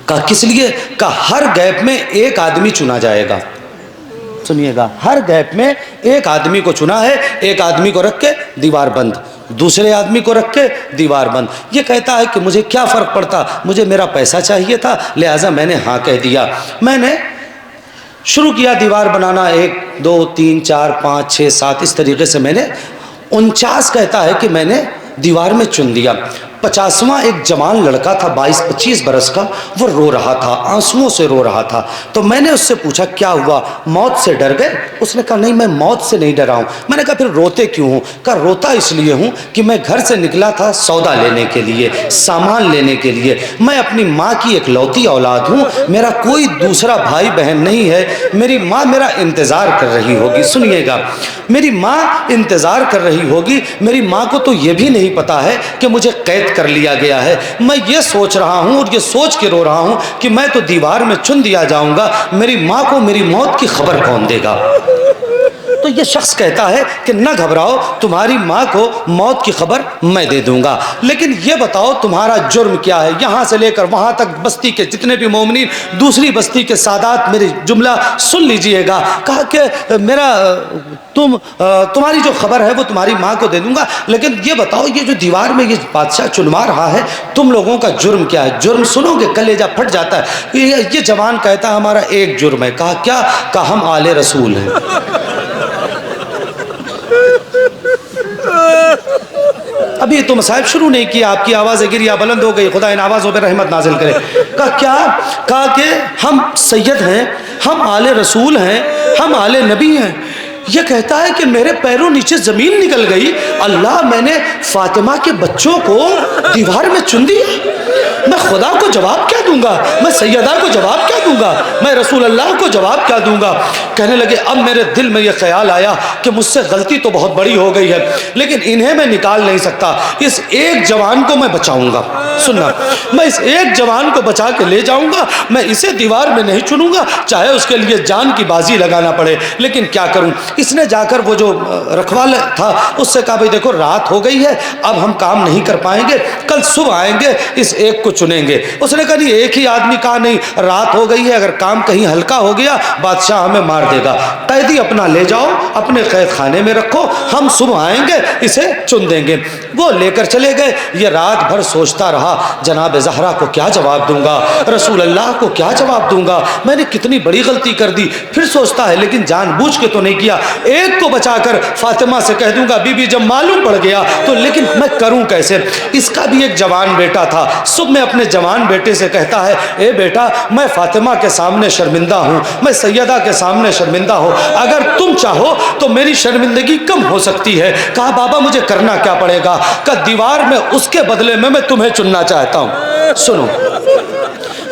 کہا کس لیے؟ کہا ہر گیپ میں ایک آدمی چنا جائے گا۔ سنیے گا، ہر گیپ میں ایک آدمی کو چنا ہے، ایک آدمی کو رکھ کے دیوار بند، دوسرے آدمی کو رکھ کے دیوار بند۔ یہ کہتا ہے کہ مجھے کیا فرق پڑتا، مجھے میرا پیسہ چاہیے تھا، لہٰذا میں نے ہاں کہہ دیا۔ میں نے شروع کیا دیوار بنانا، 1 2 3 4 5 6 7، اس طریقے سے میں نے 49 کہتا ہے کہ میں نے دیوار میں چن دیا۔ 50واں ایک جوان لڑکا تھا 22-25 برس کا، وہ رو رہا تھا، آنسوؤں سے رو رہا تھا۔ تو میں نے اس سے پوچھا کیا ہوا، موت سے ڈر گئے؟ اس نے کہا نہیں میں موت سے نہیں ڈرا ہوں۔ میں نے کہا پھر روتے کیوں ہوں؟ کہا روتا اس لیے ہوں کہ میں گھر سے نکلا تھا سودا لینے کے لیے، سامان لینے کے لیے، میں اپنی ماں کی اکلوتی اولاد ہوں، میرا کوئی دوسرا بھائی بہن نہیں ہے، میری ماں میرا انتظار کر رہی ہوگی۔ سنیے گا، میری ماں انتظار کر رہی ہوگی، میری ماں کو تو یہ بھی نہیں پتا ہے کہ مجھے قید کر لیا گیا ہے۔ میں یہ سوچ رہا ہوں اور یہ سوچ کے رو رہا ہوں کہ میں تو دیوار میں چن دیا جاؤں گا، میری ماں کو میری موت کی خبر کون دے گا؟ تو یہ شخص کہتا ہے کہ نہ گھبراؤ، تمہاری ماں کو موت کی خبر میں دے دوں گا، لیکن یہ بتاؤ تمہارا جرم کیا ہے؟ یہاں سے لے کر وہاں تک بستی کے جتنے بھی مومنین، دوسری بستی کے سادات میری جملہ سن لیجئے گا۔ کہا کہ تمہاری جو خبر ہے وہ تمہاری ماں کو دے دوں گا، لیکن یہ بتاؤ یہ جو دیوار میں یہ بادشاہ چنوا رہا ہے تم لوگوں کا جرم کیا ہے؟ جرم سنو گے کلیجہ پھٹ جاتا ہے۔ یہ جوان کہتا ہے ہمارا ایک جرم ہے۔ کہا کیا؟ کہا ہم آل رسول ہیں۔ ابھی تو مصائب شروع نہیں کیا، آپ کی آوازیں گریا بلند ہو گئی، خدا ان آوازوں پہ رحمت نازل کرے۔ کہا کیا؟ کہا کہ ہم سید ہیں، ہم آل رسول ہیں، ہم آل نبی ہیں۔ یہ کہتا ہے کہ میرے پیروں نیچے زمین نکل گئی، اللہ میں نے فاطمہ کے بچوں کو دیوار میں چن دیا، میں خدا کو جواب کیا دوں گا؟ میں سیدہ کو جواب کیا دوں گا؟ میں رسول اللہ کو جواب کیا دوں گا؟ کہنے لگے اب میرے دل میں یہ خیال آیا کہ مجھ سے غلطی تو بہت بڑی ہو گئی ہے، لیکن انہیں میں نکال نہیں سکتا، اس ایک جوان کو میں بچاؤں گا۔ سننا، میں اس ایک جوان کو بچا کے لے جاؤں گا، میں اسے دیوار میں نہیں چنوں گا، چاہے اس کے لیے جان کی بازی لگانا پڑے، لیکن کیا کروں؟ اس نے جا کر وہ جو رکھوالا تھا اس سے کہا بھائی دیکھو رات ہو گئی ہے، اب ہم کام نہیں کر پائیں گے، کل صبح آئیں گے، اس ایک کو چنیں گے۔ اس نے کہا نہیں ایک ہی آدمی، کہا نہیں رات ہو گئی ہے، اگر کام کہیں ہلکا ہو گیا بادشاہ ہمیں مار دے گا، قیدی اپنا لے جاؤ اپنے قید خانے میں رکھو، ہم صبح آئیں گے اسے چن دیں گے۔ وہ لے کر چلے گئے۔ یہ رات بھر سوچتا رہا جناب زہرا کو کیا جواب دوں گا، رسول اللہ کو کیا جواب دوں گا، میں نے کتنی بڑی غلطی کر دی۔ پھر سوچتا ہے لیکن جان بوجھ کے تو نہیں کیا، ایک کو بچا کر فاطمہ سے کہہ دوں گا بی بی جب معلوم پڑ گیا تو، لیکن میں کروں کیسے؟ اس کا بھی ایک جوان بیٹا تھا، صبح میں اپنے جوان بیٹے سے کہتا ہے اے بیٹا میں فاطمہ کے سامنے شرمندہ ہوں، میں سیدہ کے سامنے شرمندہ ہوں، اگر تم چاہو تو میری شرمندگی کم ہو سکتی ہے۔ کہا بابا مجھے کرنا کیا پڑے گا؟ کہ دیوار میں اس کے بدلے میں تمہیں چننا چاہتا ہوں۔ سنو،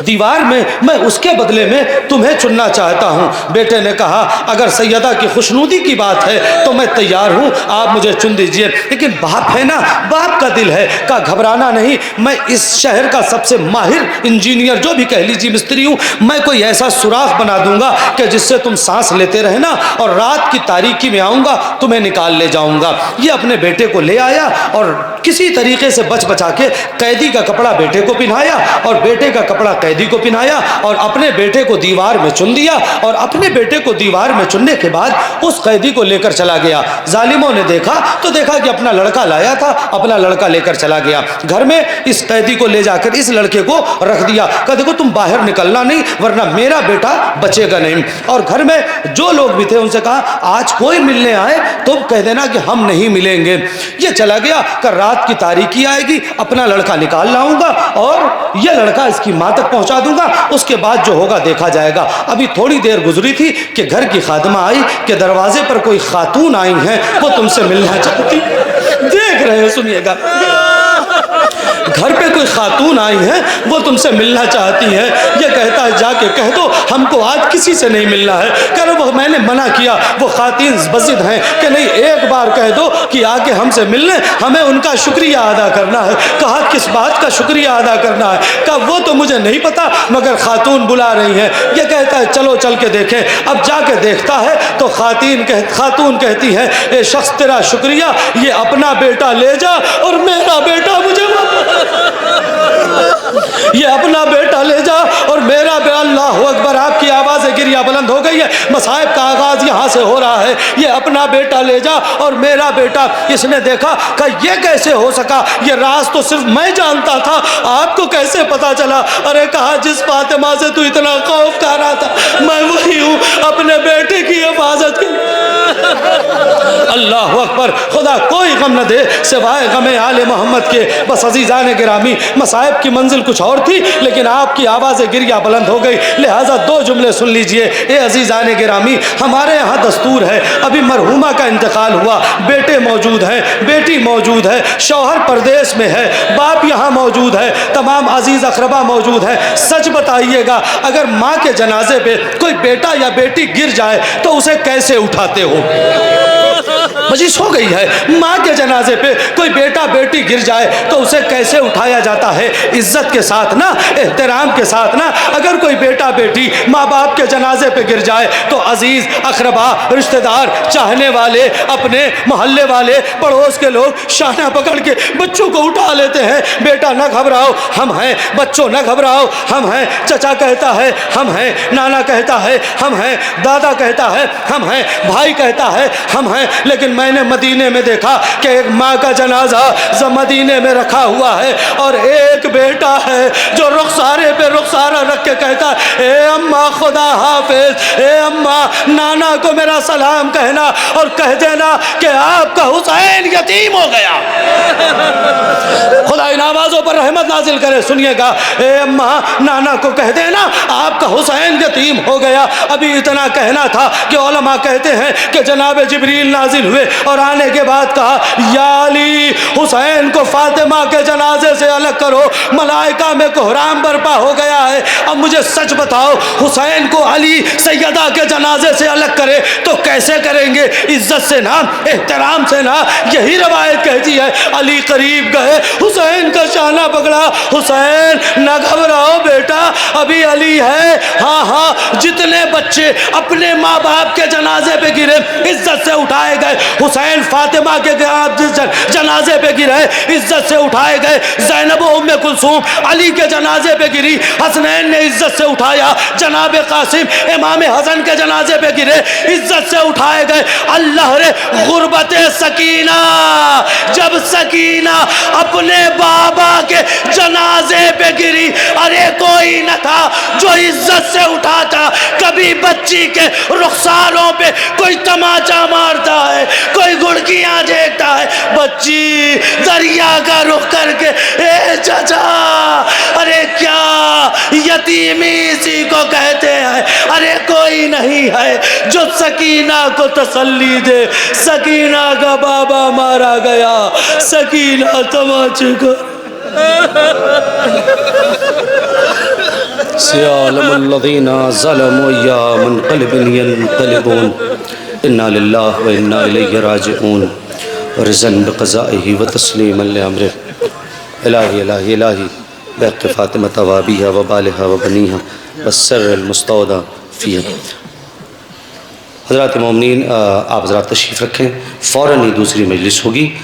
دیوار میں اس کے بدلے میں تمہیں چننا چاہتا ہوں۔ بیٹے نے کہا اگر سیدہ کی خوشنودی کی بات ہے تو میں تیار ہوں، آپ مجھے چن دیجئے، لیکن باپ ہے نا، باپ کا دل ہے۔ کہا گھبرانا نہیں، میں اس شہر کا سب سے ماہر انجینئر جو بھی کہہ لیجیے مستری ہوں، میں کوئی ایسا سوراخ بنا دوں گا کہ جس سے تم سانس لیتے رہنا، اور رات کی تاریکی میں آؤں گا تمہیں نکال لے جاؤں گا۔ یہ اپنے بیٹے کو لے آیا اور کسی طریقے سے بچ بچا کے قیدی کا کپڑا بیٹے کو پہنایا اور بیٹے کا کپڑا قیدی کو پہنایا اور اپنے بیٹے کو دیوار میں چن دیا، اور اپنے بیٹے کو دیوار میں چننے کے بعد اس قیدی کو لے کر چلا گیا۔ ظالموں نے دیکھا تو دیکھا کہ اپنا لڑکا لایا تھا، اپنا لڑکا لے کر چلا گیا گھر میں، اس قیدی کو لے جا کر اس لڑکے کو رکھ دیا، کہا دیکھو تم باہر نکلنا نہیں ورنہ میرا بیٹا بچے گا نہیں۔ اور گھر میں جو لوگ بھی تھے ان سے کہا آج کوئی ملنے آئے تو کہہ دینا کہ ہم نہیں ملیں گے۔ یہ چلا گیا کہ رات رات کی تاریکی آئے گی، اپنا لڑکا نکال لاؤں گا اور یہ لڑکا اس کی ماں تک پہنچا دوں گا، اس کے بعد جو ہوگا دیکھا جائے گا۔ ابھی تھوڑی دیر گزری تھی کہ گھر کی خادمہ آئی کہ دروازے پر کوئی خاتون آئی ہیں، وہ تم سے ملنا چاہتی۔ دیکھ رہے ہیں، سنیے گا، گھر پہ کوئی خاتون آئی ہیں، وہ تم سے ملنا چاہتی ہیں۔ یہ کہتا ہے جا کے کہہ دو ہم کو آج کسی سے نہیں ملنا ہے۔ کہ وہ میں نے منع کیا، وہ خواتین بضد ہیں کہ نہیں، ایک بار کہہ دو کہ آ کے ہم سے ملنے، ہمیں ان کا شکریہ ادا کرنا ہے۔ کہا کس بات کا شکریہ ادا کرنا ہے؟ کہا وہ تو مجھے نہیں پتا، مگر خاتون بلا رہی ہیں۔ یہ کہتا ہے چلو چل کے دیکھیں۔ اب جا کے دیکھتا ہے تو خاتون کہتی ہے اے شخص تیرا شکریہ، یہ اپنا بیٹا لے جا اور میرا بیٹا مجھے یہ اپنا بیٹا لے جا اور میرا بیٹا۔ اللہ اکبر، آپ کی آواز گریہ بلند ہو گئی ہے، مصائب کا آغاز یہاں سے ہو رہا ہے۔ یہ اپنا بیٹا لے جا اور میرا بیٹا۔ اس نے دیکھا کہ یہ کیسے ہو سکا، یہ راز تو صرف میں جانتا تھا، آپ کو کیسے پتا چلا؟ ارے کہا جس فاطمہ سے تو اتنا خوف کھا رہا تھا، میں وہی ہوں اپنے بیٹے کی حفاظت کے۔ اللہ اکبر، خدا کوئی غم نہ دے سوائے غم آل محمد کے۔ بس عزیزان گرامی، مصائب کی منزل کچھ اور تھی، لیکن آپ کی آواز گریہ بلند ہو گئی، لہٰذا دو جملے سن لیجئے۔ اے عزیزان گرامی، ہمارے یہاں دستور ہے، ابھی مرحومہ کا انتقال ہوا، بیٹے موجود ہیں، بیٹی موجود ہے، شوہر پردیس میں ہے، باپ یہاں موجود ہے، تمام عزیز اقربا موجود ہیں۔ سچ بتائیے گا، اگر ماں کے جنازے پہ کوئی بیٹا یا بیٹی گر جائے تو اسے کیسے اٹھاتے ہو؟ مجلس ہو گئی ہے، ماں کے جنازے پہ کوئی بیٹا بیٹی گر جائے تو اسے کیسے اٹھایا جاتا ہے؟ عزت کے ساتھ نا، احترام کے ساتھ نا۔ اگر کوئی بیٹا بیٹی ماں باپ کے جنازے پہ گر جائے تو عزیز اقربا، رشتہ دار، چاہنے والے، اپنے محلے والے، پڑوس کے لوگ شانہ پکڑ کے بچوں کو اٹھا لیتے ہیں۔ بیٹا نہ گھبراؤ، ہم ہیں، بچوں نہ گھبراؤ، ہم ہیں۔ چچا کہتا ہے ہم ہیں، نانا کہتا ہے ہم ہیں، دادا کہتا ہے ہم ہیں، بھائی کہتا ہے ہم ہیں۔ لیکن میں نے مدینے میں دیکھا کہ ایک ماں کا جنازہ مدینے میں رکھا ہوا ہے اور ایک بیٹا ہے جو رخسارے پہ رخسارہ رکھ کے کہتا ہے اے اماں خدا حافظ، اے اماں نانا کو میرا سلام کہنا اور کہہ دینا کہ آپ کا حسین یتیم ہو گیا۔ خدا ان آوازوں پر رحمت نازل کرے۔ سنیے گا، اے اماں نانا کو کہہ دینا آپ کا حسین یتیم ہو گیا۔ ابھی اتنا کہنا تھا کہ علماء کہتے ہیں کہ جناب جبریل نازل ہوئے اور آنے کے بعد کہا یا علی، حسین کو فاطمہ کے جنازے سے الگ کرو، ملائکہ میں کوہرام برپا ہو گیا ہے۔ اب مجھے سچ بتاؤ، حسین کو علی سیدہ کے جنازے سے الگ کرے تو کیسے کریں گے؟ عزت سے نا، احترام سے نا۔ یہی روایت کہتی ہے علی قریب گئے، حسین کا شانہ پکڑا، حسین نہ گھبراؤ بیٹا، ابھی علی ہے۔ ہاں ہاں، جتنے بچے اپنے ماں باپ کے جنازے پہ گرے عزت سے اٹھائے گئے۔ حسین فاطمہ کے جنازے پہ گرے، عزت سے اٹھائے گئے۔ زینب و ام کلثوم علی کے جنازے پہ گری، حسنین نے عزت سے اٹھایا۔ جناب قاسم امام حسن کے جنازے پہ گرے، عزت سے اٹھائے گئے۔ اللہ رے غربت سکینہ، جب سکینہ اپنے بابا کے جنازے پہ گری، ارے کوئی نہ تھا جو عزت سے اٹھاتا۔ کبھی بچی کے رخساروں پہ کوئی تماچا مارتا ہے، کوئی گڑکیاں دیکھتا ہے، بچی دریا کا رخ کر کے اے چچا، ارے کیا یتیمی اسی کو کہتے ہیں۔ ارے کوئی نہیں ہے جو سکینہ کو تسلی دے۔ سکینہ کا بابا مارا گیا، سکینہ تماچے کو سيعلم الذين ظلموا يا منقلب ينقلبون إنا لله وإنا إليه راجعون رضا بقضائه وتسليما لأمره إلهي إلهي إلهي بحق فاطمة وأبيها وبالها وبنيها والسر المستودع فيها۔ حضرات مومنین، آپ حضرات تشریف رکھیں، فوراً ہی دوسری مجلس ہوگی۔